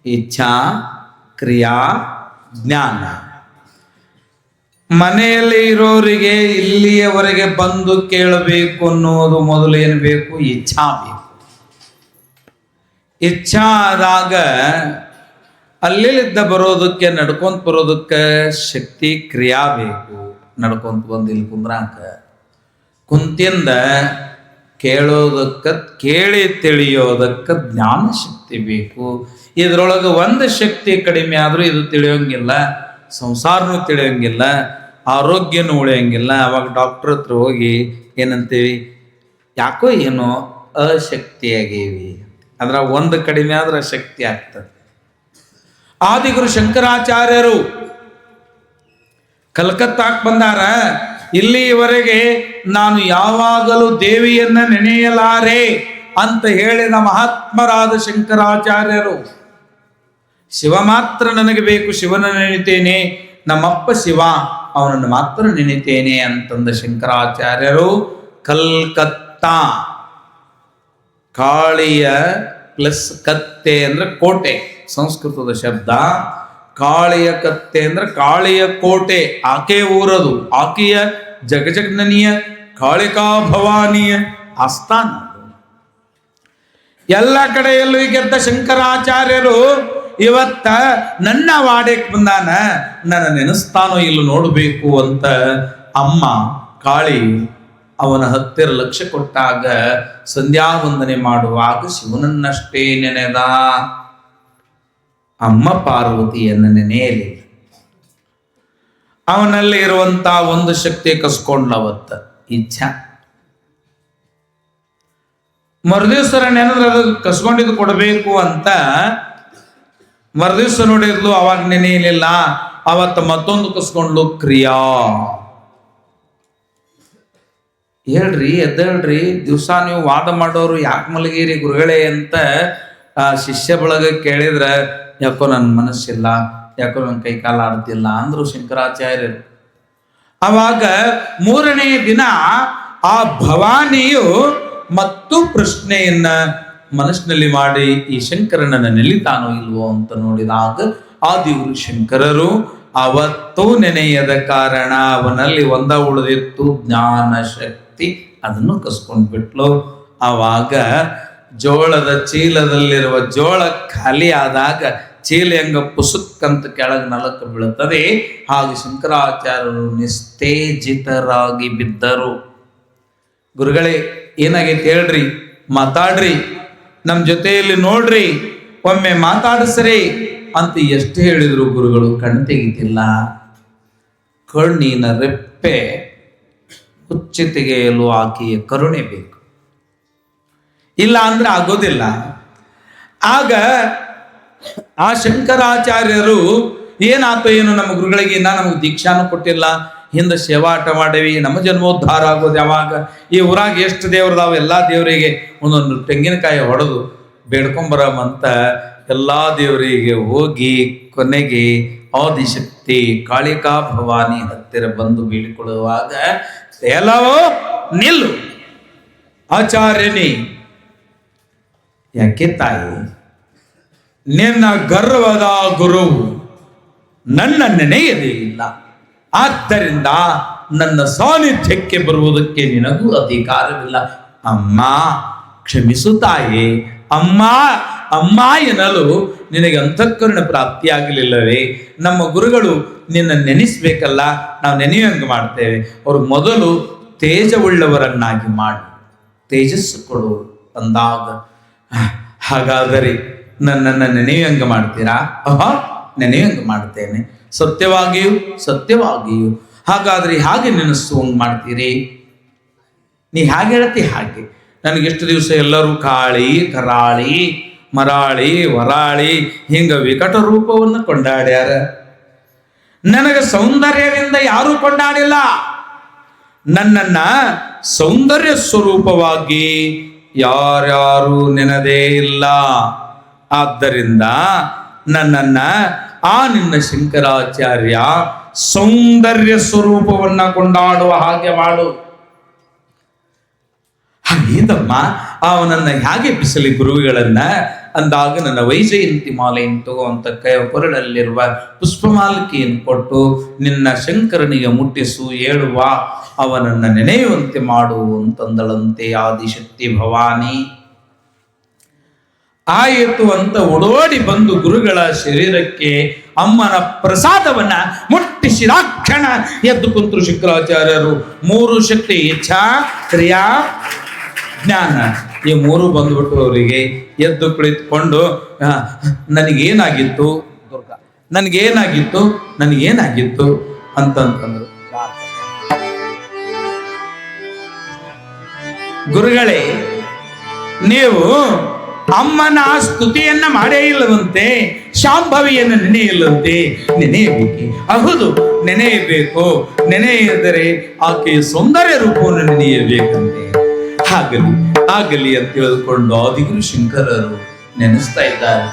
ಇಚ್ಛಾ, ಕ್ರಿಯಾ, ಜ್ಞಾನ. ಮನೆಯಲ್ಲಿ ಇರೋರಿಗೆ ಇಲ್ಲಿಯವರೆಗೆ ಬಂದು ಕೇಳಬೇಕು ಅನ್ನೋದು ಮೊದಲು ಏನು ಬೇಕು? ಇಚ್ಛಾ ಬೇಕು. ಇಚ್ಛಾ ಆದಾಗ ಅಲ್ಲಿದ್ದ ಬರೋದಕ್ಕೆ, ನಡ್ಕೊಂತ ಬರೋದಕ್ಕೆ ಶಕ್ತಿ, ಕ್ರಿಯಾ ಬೇಕು. ನಡ್ಕೊಂತ ಬಂದು ಇಲ್ಲಿ ಕುಂದ್ರಾಕ, ಕುಂತಿಂದ ಕೇಳೋದಕ್ಕೆ, ಕೇಳಿ ತಿಳಿಯೋದಕ್ಕೆ ಜ್ಞಾನ ಶಕ್ತಿ ಬೇಕು. ಇದರೊಳಗೆ ಒಂದು ಶಕ್ತಿ ಕಡಿಮೆ ಆದರೂ ಇದು ತಿಳಿಯೋಂಗಿಲ್ಲ, ಸಂಸಾರನೂ ತಿಳಿಯೋಂಗಿಲ್ಲ, ಆರೋಗ್ಯನೂ ಉಳಿಯೋಂಗಿಲ್ಲ. ಅವಾಗ ಡಾಕ್ಟ್ರ್ ಹತ್ರ ಹೋಗಿ ಏನಂತೀವಿ? ಯಾಕೋ ಏನೋ ಅಶಕ್ತಿಯಾಗೇವಿ. ಅದ್ರ ಒಂದು ಕಡಿಮೆ ಆದ್ರೆ ಶಕ್ತಿ ಆಗ್ತದೆ. ಆದಿಗುರು ಶಂಕರಾಚಾರ್ಯರು ಕಲ್ಕತ್ತಾಕ್ ಬಂದಾರ. ಇಲ್ಲಿಯವರೆಗೆ ನಾನು ಯಾವಾಗಲೂ ದೇವಿಯನ್ನ ನೆನೆಯಲಾರೆ ಅಂತ ಹೇಳಿದ ಮಹಾತ್ಮರಾದ ಶಂಕರಾಚಾರ್ಯರು, ಶಿವ ಮಾತ್ರ ನನಗೆ ಬೇಕು, ಶಿವನ ನೆನೆತೇನೆ, ನಮ್ಮಪ್ಪ ಶಿವ, ಅವನನ್ನು ಮಾತ್ರ ನೆನೆತೇನೆ ಅಂತಂದ ಶಂಕರಾಚಾರ್ಯರು ಕಲ್ಕತ್ತಾ, ಕಾಳಿಯ ಪ್ಲಸ್ ಕತ್ತೆ ಅಂದ್ರೆ ಕೋಟೆ, ಸಂಸ್ಕೃತದ ಶಬ್ದ. ಕಾಳಿಯ ಕತ್ತೆ ಅಂದ್ರೆ ಕಾಳಿಯ ಕೋಟೆ, ಆಕೆ ಊರದು, ಆಕೆಯ ಜಗಜಗ್ನನಿಯ ಕಾಳಿಕಾ ಭವಾನಿಯ ಆಸ್ಥಾನ. ಎಲ್ಲ ಕಡೆಯಲ್ಲೂ ಗೆದ್ದ ಶಂಕರಾಚಾರ್ಯರು ಇವತ್ತ ನನ್ನ ವಾಡೆಗೆ ಬಂದಾನ, ನನ್ನ ನೆನೆಸ್ತಾನೋ ಇಲ್ಲ ನೋಡಬೇಕು ಅಂತ ಅಮ್ಮ ಕಾಳಿ ಅವನ ಹತ್ತಿರ ಲಕ್ಷ್ಯ ಕೊಟ್ಟಾಗ, ಸಂಧ್ಯಾ ವಂದನೆ ಮಾಡುವಾಗ ಶಿವನನ್ನಷ್ಟೇ ನೆನೆದ, ಅಮ್ಮ ಪಾರ್ವತಿಯನ್ನು ನೆನೆಯಲಿಲ್ಲ. ಅವನಲ್ಲಿ ಇರುವಂತ ಒಂದು ಶಕ್ತಿ ಕಸ್ಕೊಂಡ್ಲವತ್ತ, ಇಚ್ಛಾ. ಮರುದಿವ್ಸರ ನೆನೆದ್ರೆ ಅದು ಕಸ್ಕೊಂಡಿದ್ದು ಕೊಡಬೇಕು ಅಂತ ಮರುದಿವ್ಸ ನೋಡಿದ್ಲು, ಅವಾಗ ನೆನೆಯಲಿಲ್ಲ. ಅವತ್ತ ಮತ್ತೊಂದು ಕಸ್ಕೊಂಡ್ಲು, ಕ್ರಿಯಾ. ಹೇಳ್ರಿ, ಎದ್ದೇಳ್ರಿ, ದಿವಸ ನೀವು ವಾದ ಮಾಡೋರು ಯಾಕೆ ಮಲಗಿರಿ ಗುರುಗಳೇ ಅಂತ ಶಿಷ್ಯ ಬಳಗ ಕೇಳಿದ್ರ, ಯಾಕೋ ನನ್ನ ಮನಸ್ಸಿಲ್ಲ, ಯಾಕೋ ನನ್ನ ಕೈ ಕಾಲ ಆಡ್ತಿಲ್ಲ ಅಂದ್ರು ಶಂಕರಾಚಾರ್ಯರು. ಅವಾಗ ಮೂರನೇ ದಿನ ಆ ಭವಾನಿಯು ಮತ್ತು ಪ್ರಶ್ನೆಯನ್ನ ಮನಸ್ಸಿನಲ್ಲಿ ಮಾಡಿ, ಈ ಶಂಕರನನ್ನ ನೆಲಿತಾನೋ ಇಲ್ವೋ ಅಂತ ನೋಡಿದಾಗ ಆದಿಗುರು ಶಂಕರರು ಅವತ್ತು ನೆನೆಯದ ಕಾರಣ ಅವನಲ್ಲಿ ಒಂದ ಉಳಿದಿತ್ತು, ಜ್ಞಾನ ಶಕ್ತಿ, ಅದನ್ನು ಕಸ್ಕೊಂಡ್ಬಿಟ್ಲು. ಆವಾಗ ಜೋಳದ ಚೀಲದಲ್ಲಿರುವ ಜೋಳ ಖಾಲಿ ಆದಾಗ ಚೀಲ ಹೆಂಗ ಪುಸುಕ್ಕಂತ ಕೆಳಗೆ ನಲಕ್ಕೆ ಬೀಳುತ್ತದೆ, ಹಾಗೆ ಶಂಕರಾಚಾರ್ಯರು ನಿಸ್ತೇಜಿತರಾಗಿ ಬಿದ್ದರು. ಗುರುಗಳೇ ಏನಾಗೈತೆ ಹೇಳ್ರಿ, ಮಾತಾಡ್ರಿ, ನಮ್ಮ ಜೊತೆಯಲ್ಲಿ ನೋಡ್ರಿ, ಒಮ್ಮೆ ಮಾತಾಡಿಸ್ರಿ ಅಂತ ಎಷ್ಟು ಹೇಳಿದ್ರು ಗುರುಗಳು ಕಣ್ಣು ತೆಗಿತಿಲ್ಲ. ಕಣ್ಣಿನ ರೆಪ್ಪೆ ಹುಚ್ಚಿ ತೆಗೆಯಲು ಆಕೆಯ ಕರುಣೆ ಬೇಕು, ಇಲ್ಲ ಅಂದ್ರೆ ಆಗೋದಿಲ್ಲ. ಆಗ ಆ ಶಂಕರಾಚಾರ್ಯರು ಏನಾಯ್ತು ಏನು, ನಮ್ಮ ಗುರುಗಳಿಗೆ ಇನ್ನ ನಮಗೆ ದೀಕ್ಷಾನು ಕೊಟ್ಟಿಲ್ಲ, ಹಿಂದೆ ಸೇವಾಟ ಮಾಡೇವಿ, ನಮ್ಮ ಜನ್ಮೋದ್ಧಾರ ಆಗೋದು ಯಾವಾಗ? ಈ ಊರಾಗ ಎಷ್ಟು ದೇವ್ರದಾವ, ಎಲ್ಲ ದೇವರಿಗೆ ಒಂದೊಂದು ತೆಂಗಿನಕಾಯಿ ಹೊಡೆದು ಬೇಡ್ಕೊಂಬರಮಂತ ಎಲ್ಲಾ ದೇವರಿಗೆ ಹೋಗಿ ಕೊನೆಗೆ ಆದಿಶಕ್ತಿ ಕಾಳಿಕಾ ಭವಾನಿ ಹತ್ತಿರ ಬಂದು ಬೀಳಿಕೊಳ್ಳುವಾಗ, ಎಲ್ಲವೋ ನಿಲ್ಲು ಆಚಾರ್ಯನಿ, ಯಾಕೆ ತಾಯಿ, ನಿನ್ನ ಗರ್ವದ ಗುರುವು ನನ್ನ ನೆನೆಯದೇ ಇಲ್ಲ, ಆದ್ದರಿಂದ ನನ್ನ ಸಾನ್ನಿಧ್ಯಕ್ಕೆ ಬರುವುದಕ್ಕೆ ನಿನಗೂ ಅಧಿಕಾರವಿಲ್ಲ. ಅಮ್ಮ ಕ್ಷಮಿಸು ತಾಯಿ, ಅಮ್ಮ ಅಮ್ಮ ಎನ್ನಲು ನಿನಗೆ ಅಂತಃಕರಣ ಪ್ರಾಪ್ತಿಯಾಗಲಿಲ್ಲವೇ? ನಮ್ಮ ಗುರುಗಳು ನಿನ್ನ ನೆನೆಸ್ಬೇಕಲ್ಲ, ನಾವು ನೆನೆಯುವಂಗೆ ಮಾಡ್ತೇವೆ. ಅವರು ಮೊದಲು ತೇಜವುಳ್ಳವರನ್ನಾಗಿ ಮಾಡು, ತೇಜಸ್ಸು ಕೊಡು ಅಂದಾಗ, ಹಾಗಾದರೆ ನನ್ನನ್ನು ನೆನೆಯುವಂಗೆ ಮಾಡ್ತೀರಾ? ನೆನೆಯುವಂಗೆ ಮಾಡ್ತೇನೆ, ಸತ್ಯವಾಗಿಯೂ ಸತ್ಯವಾಗಿಯೂ. ಹಾಗಾದ್ರೆ ಹಾಗೆ ನೆನೆಸುವಂಗೆ ಮಾಡ್ತೀರಿ? ನೀ ಹಾಗೆ ಹೇಳ್ತಿ ಹಾಗೆ. ನನಗೆಷ್ಟು ದಿವಸ ಎಲ್ಲರೂ ಕಾಳಿ, ಕರಾಳಿ, ಮರಾಳಿ, ವರಾಳಿ ಹಿಂಗ ವಿಕಟ ರೂಪವನ್ನು ಕೊಂಡಾಡ್ಯಾರ. ನನಗೆ ಸೌಂದರ್ಯದಿಂದ ಯಾರೂ ಕೊಂಡಾಡಿಲ್ಲ. ನನ್ನನ್ನ ಸೌಂದರ್ಯ ಸ್ವರೂಪವಾಗಿ ಯಾರ್ಯಾರು ನೆನದೇ ಇಲ್ಲ. ಆದ್ದರಿಂದ ನನ್ನನ್ನ ಆ ನಿನ್ನ ಶಂಕರಾಚಾರ್ಯ ಸೌಂದರ್ಯ ಸ್ವರೂಪವನ್ನ ಕೊಂಡಾಡುವ ಹಾಗೆ ಮಾಡು. ಹಾಗೇದಮ್ಮ ಅವನನ್ನ ಹೇಗೆ ಬಿಸಲಿ ಗುರುಗಳನ್ನ ಅಂದಾಗ ನನ್ನ ವೈಜಯಂತಿ ಮಾಲೆಯನ್ನು ತಗೋಂತ ಕೊರಳಲ್ಲಿರುವ ಪುಷ್ಪಮಾಲಿಕೆಯನ್ನು ಕೊಟ್ಟು ನಿನ್ನ ಶಂಕರನಿಗೆ ಮುಟ್ಟಿಸು, ಹೇಳುವ ಅವನನ್ನ ನೆನೆಯುವಂತೆ ಮಾಡು ಅಂತಂದಳಂತೆ ಆದಿಶಕ್ತಿ ಭವಾನಿ. ಆಯಿತು ಅಂತ ಓಡೋಡಿ ಬಂದು ಗುರುಗಳ ಶರೀರಕ್ಕೆ ಅಮ್ಮನ ಪ್ರಸಾದವನ್ನ ಮುಟ್ಟಿಸಿದಾಕ್ಷಣ ಎದ್ದು ಕುಂತರು ಶಂಕರಾಚಾರ್ಯರು. ಮೂರು ಶಕ್ತಿ, ಇಚ್ಛಾ, ಕ್ರಿಯಾ, ಜ್ಞಾನ, ಈ ಮೂರು ಬಂದ್ಬಿಟ್ಟು ಅವರಿಗೆ. ಎದ್ದು ಕುಳಿತುಕೊಂಡು ನನಗೇನಾಗಿತ್ತು ನನಗೇನಾಗಿತ್ತು ನನಗೇನಾಗಿತ್ತು ಅಂತಂತಂದ್ರು. ಗುರುಗಳೇ, ನೀವು ಅಮ್ಮನ ಸ್ತುತಿಯನ್ನ ಮಾಡೇ ಇಲ್ಲವಂತೆ, ಶಾಂಭವಿಯನ್ನು ನೆನೆಯಿಲ್ಲವಂತೆ. ನೆನೆಯಬೇಕೆ? ಹೌದು, ನೆನೆಯಬೇಕು. ನೆನೆಯಿದರೆ ಆಕೆಯ ಸೌಂದರ್ಯ ರೂಪವನ್ನು ನೆನೆಯಬೇಕಂತೆ. ಆಗಲಿ ಆಗಲಿ ಅಂತ ಹೇಳಿಕೊಂಡು ಆದಿಗುರು ಶಂಕರರು ನೆನೆಸ್ತಾ ಇದ್ದಾರೆ.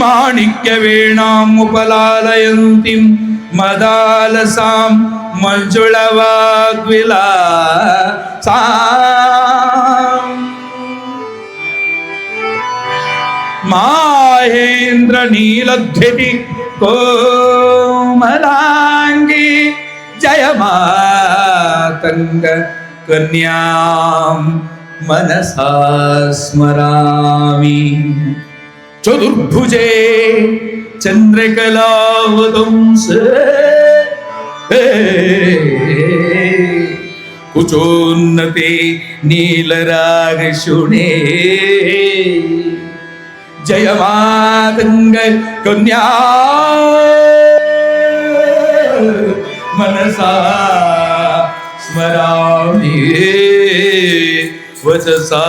ಮಾಣಿಕ್ಯ ವೇಣಾಂ ಉಪಲಾಲಯಂತಿಂ ಮದಾಲಸಾಂ ಮಂಜುಳವಾಗ್ವಿಲಾಸಾಂ ಮಾಹೇಂದ್ರ ನೀಲಧ್ವತಿ ಕೋಮಲಾಂಗಿ ಜಯ ಮಾತಂಗ ಕನ್ಯಾಂ ಮನಸಾ ಸ್ಮರಾಮಿ ಚತುರ್ಭುಜೇ ಚಂದ್ರಕಲಾವತಂಸ ಕುಚೋನ್ನತೆ ನೀಲರಾಗಶುಣೇ ಜಯ ಮಾತಂಗ ಕನ್ಯಾ ಮನಸಾ ಸ್ಮರಾಮಿ ವಚಸಾ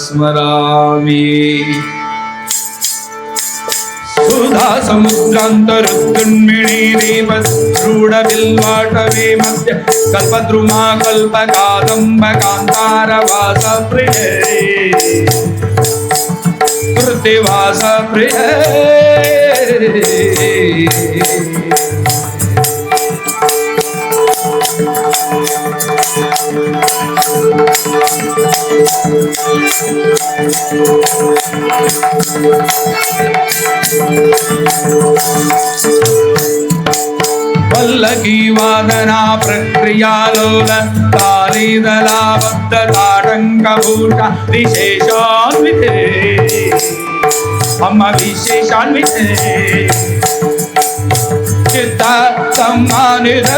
ಸ್ಮರಾಮಿ. ಸುಧಾ ಸಮುದ್ರಾಂತರುದ್ರುನ್ಮಿಣಿ ದೇವ ರೂಢ ಬಿಲ್ವಾಟವೇ ಮಧ್ಯ ಕಲ್ಪದ್ರುಮಾ ಕಲ್ಪ ಕಾದಂಬ ಕಾಂತಾರ ವಾಸ ಪ್ರಿಯ ಕೃತಿವಾಸ ಪ್ರಿಯ. ಪಲ್ಲಕಿ ವಾದನಾ ಪ್ರಕ್ರಿಯಾಲೋಲ ತಾಲಿದಲಾಬದ್ಧ ತಾಟಂಕಭೂಷ ವಿಶೇಷಾನ್ವಿತೆ ಅಮ್ಮ ವಿಶೇಷಾನ್ವಿತೆ ಚಿತ್ತ ಸಮ್ಮಾನಿತ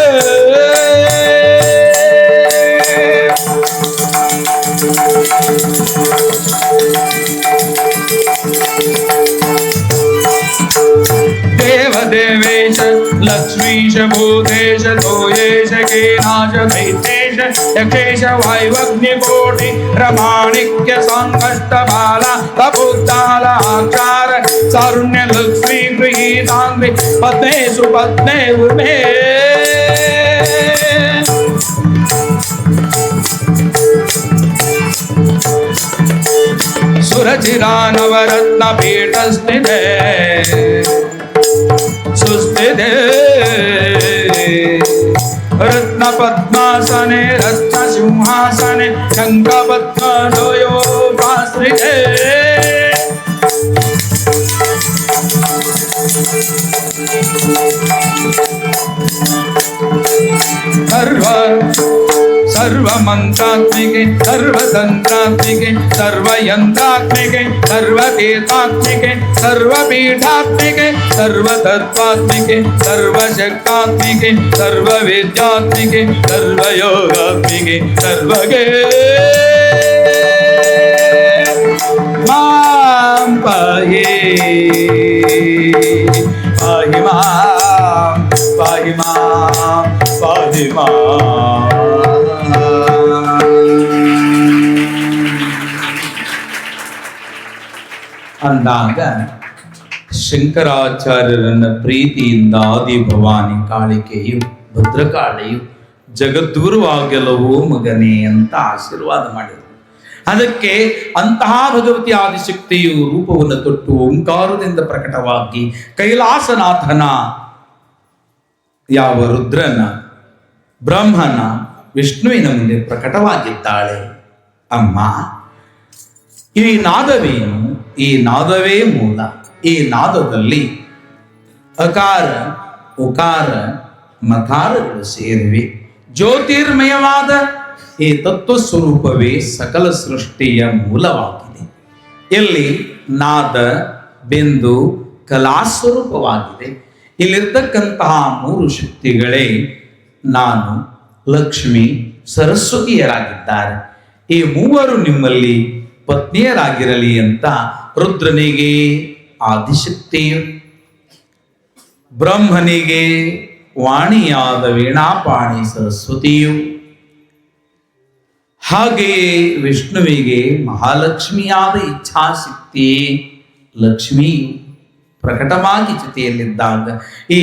देवदेवेश लक्ष्मीश भूतेश तोयेश केनाश भैतेश यक्षेश वायुवग्निकोटि रमाणिक्य संकष्टबाला तपोत्ताल आकार सारुण्य लक्ष्मी गृहीतांग्रि पद्मेषु पद्मे उमे सुरचिरा नवरत्न पीठस्थिते सुस्थिते रत्न पद्मासने रत्न सिंहासने शंख पद्म द्वयोपाश्रिते सर्वमंत्रात्मिके सर्वतंत्रात्मिके सर्वयंत्रात्मिके सर्वतीर्थात्मिके सर्वपीठात्मिके सर्वतत्वात्मिके सर्वशक्तात्मिके सर्वविद्यात्मिके सर्वयोगात्मिके सर्वगे मां पाहि पाहि मां पाहि मां पाहि मां ಅಂದಾಗ ಶಂಕರಾಚಾರ್ಯರನ್ನ ಪ್ರೀತಿಯಿಂದ ಆದಿ ಭವಾನಿ ಕಾಳಿಕೆಯು ಭದ್ರಕಾಳಿಯು ಜಗದ್ಗುರುವಾಗಲವೋ ಮಗನೇ ಅಂತ ಆಶೀರ್ವಾದ ಮಾಡಿದರು. ಅದಕ್ಕೆ ಅಂತಹ ಭಗವತಿ ಆದಿಶಕ್ತಿಯು ರೂಪವನ್ನು ತೊಟ್ಟು ಓಂಕಾರದಿಂದ ಪ್ರಕಟವಾಗಿ ಕೈಲಾಸನಾಥನ ಯಾವ ರುದ್ರನ ಬ್ರಹ್ಮನ ವಿಷ್ಣುವಿನ ಮುಂದೆ ಪ್ರಕಟವಾಗಿದ್ದಾಳೆ. ಅಮ್ಮ, ಈ ನಾದವೇನು? ಈ ನಾದವೇ ಮೂಲ. ಈ ನಾದದಲ್ಲಿ ಅಕಾರ ಉಕಾರ ಮಕಾರಗಳು ಸೇರಿವೆ. ಜ್ಯೋತಿರ್ಮಯವಾದ ಈ ತತ್ವ ಸ್ವರೂಪವೇ ಸಕಲ ಸೃಷ್ಟಿಯ ಮೂಲವಾಗಿದೆ. ಇಲ್ಲಿ ನಾದ ಬಿಂದು ಕಲಾಸ್ವರೂಪವಾಗಿದೆ. ಇಲ್ಲಿರ್ತಕ್ಕಂತಹ ಮೂರು ಶಕ್ತಿಗಳೇ ನಾನು, ಲಕ್ಷ್ಮಿ, ಸರಸ್ವತಿಯರಾಗಿದ್ದಾರೆ. ಈ ಮೂವರು ನಿಮ್ಮಲ್ಲಿ ಪತ್ನಿಯರಾಗಿರಲಿ ಅಂತ ರುದ್ರನಿಗೆ ಆದಿಶಕ್ತಿಯು, ಬ್ರಹ್ಮನಿಗೆ ವಾಣಿಯಾದ ವೀಣಾಪಾಣಿ ಸರಸ್ವತಿಯು, ಹಾಗೆಯೇ ವಿಷ್ಣುವಿಗೆ ಮಹಾಲಕ್ಷ್ಮಿಯಾದ ಇಚ್ಛಾಶಕ್ತಿಯೇ ಲಕ್ಷ್ಮಿಯು ಪ್ರಕಟವಾಗಿ ಜೊತೆಯಲ್ಲಿದ್ದಾಗ ಈ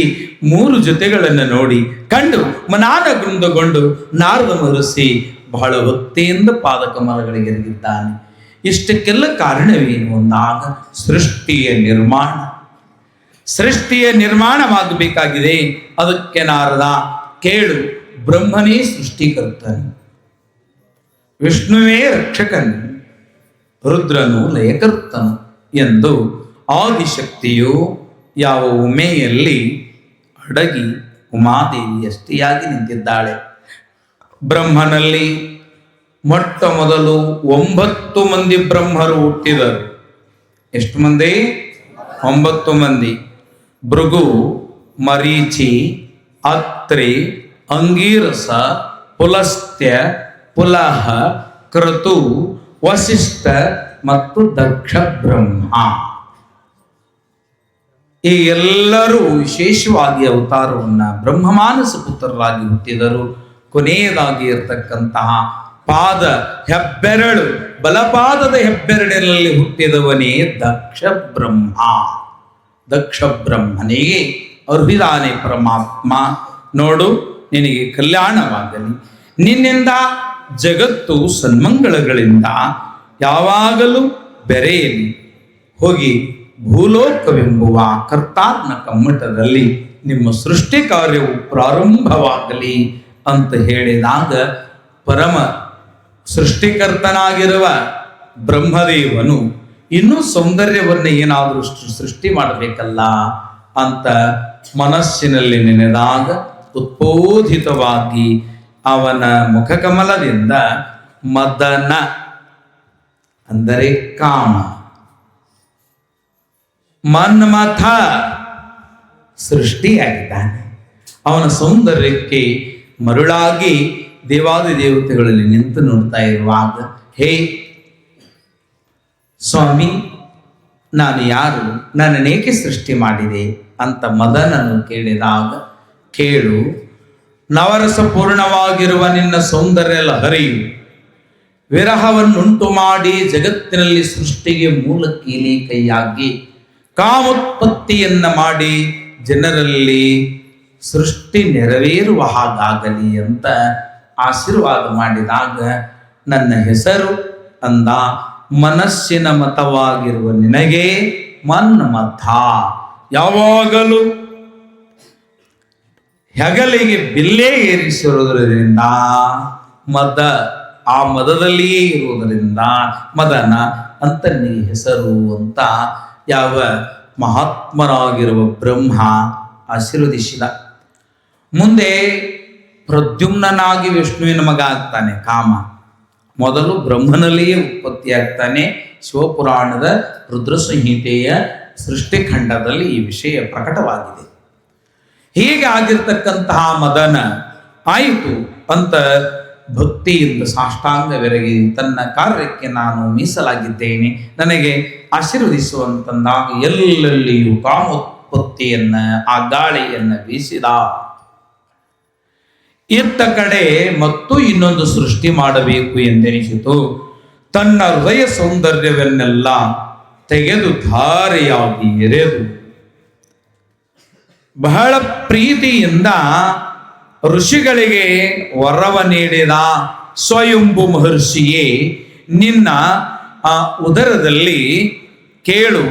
ಮೂರು ಜೊತೆಗಳನ್ನು ನೋಡಿ ಕಂಡು ಮನಾನಗೃಂದಗೊಂಡು ನಾರದ ಮರಸಿ ಬಹಳ ಭಕ್ತಿಯಿಂದ ಪಾದಕಮಲಗಳಿಗೆ ಎರಗಿದ್ದಾನೆ. ಇಷ್ಟಕ್ಕೆಲ್ಲ ಕಾರಣವೇನು ಅಂದಾಗ ಸೃಷ್ಟಿಯ ನಿರ್ಮಾಣ. ಸೃಷ್ಟಿಯ ನಿರ್ಮಾಣವಾಗಬೇಕಾಗಿದೆ. ಅದಕ್ಕೆ ನಾರದ ಕೇಳು, ಬ್ರಹ್ಮನೇ ಸೃಷ್ಟಿಕರ್ತನು, ವಿಷ್ಣುವೇ ರಕ್ಷಕನು, ರುದ್ರನು ಲಯಕರ್ತನು ಎಂದು ಆದಿಶಕ್ತಿಯು ಯಾವ ಉಮೆಯಲ್ಲಿ ಅಡಗಿ ಉಮಾದೇವಿಯಷ್ಟಿಯಾಗಿ ನಿಂತಿದ್ದಾಳೆ. ಬ್ರಹ್ಮನಲ್ಲಿ ಮೊಟ್ಟ ಮೊದಲು 9 ಮಂದಿ ಬ್ರಹ್ಮರು ಹುಟ್ಟಿದರು. ಎಷ್ಟು ಮಂದಿ? 9 ಮಂದಿ. ಭೃಗು, ಮರೀಚಿ, ಅತ್ರಿ, ಅಂಗೀರಸ, ಪುಲಸ್ತ್ಯ, ಪುಲಹ, ಕ್ರತು, ವಸಿಷ್ಠ ಮತ್ತು ದಕ್ಷ ಬ್ರಹ್ಮ. ಈ ಎಲ್ಲರೂ ವಿಶೇಷವಾಗಿ ಅವತಾರವನ್ನ ಬ್ರಹ್ಮಮಾನಸ ಪುತ್ರರಾಗಿ ಹುಟ್ಟಿದರು. ಕೊನೆಯದಾಗಿ ಇರತಕ್ಕಂತಹ ಪಾದ ಹೆಬ್ಬೆರಳು, ಬಲಪಾದದ ಹೆಬ್ಬೆರಳಿನಲ್ಲಿ ಹುಟ್ಟಿದವನೇ ದಕ್ಷ ಬ್ರಹ್ಮ. ದಕ್ಷ ಬ್ರಹ್ಮನಿಗೆ ಅರ್ಹಿದಾನೆ ಪರಮಾತ್ಮ, ನೋಡು ನಿನಗೆ ಕಲ್ಯಾಣವಾಗಲಿ, ನಿನ್ನಿಂದ ಜಗತ್ತು ಸನ್ಮಂಗಳಗಳಿಂದ ಯಾವಾಗಲೂ ಬೆರೆಯಲಿ, ಹೋಗಿ ಭೂಲೋಕವೆಂಬುವ ಕರ್ತಾತ್ಮಕ ಮಟ್ಟದಲ್ಲಿ ನಿಮ್ಮ ಸೃಷ್ಟಿ ಕಾರ್ಯವು ಪ್ರಾರಂಭವಾಗಲಿ ಅಂತ ಹೇಳಿದಾಗ ಪರಮ ಸೃಷ್ಟಿಕರ್ತನಾಗಿರುವ ಬ್ರಹ್ಮದೇವನು ಇನ್ನೂ ಸೌಂದರ್ಯವನ್ನು ಏನಾದರೂ ಸೃಷ್ಟಿ ಮಾಡಬೇಕಲ್ಲ ಅಂತ ಮನಸ್ಸಿನಲ್ಲಿ ನೆನೆದಾಗ ಉತ್ಬೋಧಿತವಾಗಿ ಅವನ ಮುಖಕಮಲದಿಂದ ಮದನ ಅಂದರೆ ಕಾಮ, ಮನ್ಮಥ ಸೃಷ್ಟಿಯಾಗಿದ್ದಾನೆ. ಅವನ ಸೌಂದರ್ಯಕ್ಕೆ ಮರುಳಾಗಿ ದೇವಾದಿ ದೇವತೆಗಳಲ್ಲಿ ನಿಂತು ನೋಡ್ತಾ ಇರುವಾಗ, ಹೇ ಸ್ವಾಮಿ, ನಾನು ಯಾರು, ನನ್ನನ್ನೇಕೆ ಸೃಷ್ಟಿ ಮಾಡಿದೆ ಅಂತ ಮದನನು ಕೇಳಿದಾಗ, ಕೇಳು, ನವರಸ ಪೂರ್ಣವಾಗಿರುವ ನಿನ್ನ ಸೌಂದರ್ಯ ಲಹರಿಯು ವಿರಹವನ್ನುಂಟು ಮಾಡಿ ಜಗತ್ತಿನಲ್ಲಿ ಸೃಷ್ಟಿಗೆ ಮೂಲ ಕೈಯಾಗಿ ಕಾಮೋತ್ಪತ್ತಿಯನ್ನ ಮಾಡಿ ಜನರಲ್ಲಿ ಸೃಷ್ಟಿ ನೆರವೇರುವ ಹಾಗಾಗಲಿ ಅಂತ ಆಶೀರ್ವಾದ ಮಾಡಿದಾಗ, ನನ್ನ ಹೆಸರು ಅಂದ ಮನಸ್ಸಿನ ಮತವಾಗಿರುವ ನಿನಗೆ ಮನ್ಮಥ, ಯಾವಾಗಲೂ ಹೆಗಲಿಗೆ ಬಿಲ್ಲೇ ಏರಿಸಿರುವುದರಿಂದ ಮದ, ಆ ಮದದಲ್ಲಿಯೇ ಇರುವುದರಿಂದ ಮದನ ಅಂತ ನೀ ಹೆಸರು ಅಂತ ಯಾವ ಮಹಾತ್ಮರಾಗಿರುವ ಬ್ರಹ್ಮ ಆಶೀರ್ವದಿಸಿದ. ಮುಂದೆ ಪ್ರದ್ಯುಮ್ನಾಗಿ ವಿಷ್ಣುವಿನ ಮಗ ಆಗ್ತಾನೆ ಕಾಮ. ಮೊದಲು ಬ್ರಹ್ಮನಲ್ಲಿಯೇ ಉತ್ಪತ್ತಿಯಾಗ್ತಾನೆ. ಶಿವಪುರಾಣದ ರುದ್ರ ಸಂಹಿತೆಯ ಸೃಷ್ಟಿಖಂಡದಲ್ಲಿ ಈ ವಿಷಯ ಪ್ರಕಟವಾಗಿದೆ. ಹೀಗೆ ಆಗಿರ್ತಕ್ಕಂತಹ ಮದನ ಆಯಿತು ಅಂತ ಭಕ್ತಿಯಿಂದ ಸಾಷ್ಟಾಂಗವೆರಗಿ ತನ್ನ ಕಾರ್ಯಕ್ಕೆ ನಾನು ಮೀಸಲಾಗಿದ್ದೇನೆ, ನನಗೆ ಆಶೀರ್ವದಿಸುವಂತಂದಾಗ ಎಲ್ಲೆಲ್ಲಿಯೂ ಕಾಮೋತ್ಪತ್ತಿಯನ್ನ ಆ ಗಾಳಿಯನ್ನ ಬೀಸಿದ. ಇತ್ತ ಕಡೆ ಮತ್ತು ಇನ್ನೊಂದು ಸೃಷ್ಟಿ ಮಾಡಬೇಕು ಎಂದೆನಿಸಿತು. ತನ್ನ ಹೃದಯ ಸೌಂದರ್ಯವನ್ನೆಲ್ಲ ತೆಗೆದು ಧಾರೆಯಾಗಿ ಎರೆದು ಬಹಳ ಪ್ರೀತಿಯಿಂದ ಋಷಿಗಳಿಗೆ ವರವ ನೀಡಿದ ಸ್ವಯಂಭು ಮಹರ್ಷಿಯೇ, ನಿನ್ನ ಆ ಉದರದಲ್ಲಿ ಕೇಳು,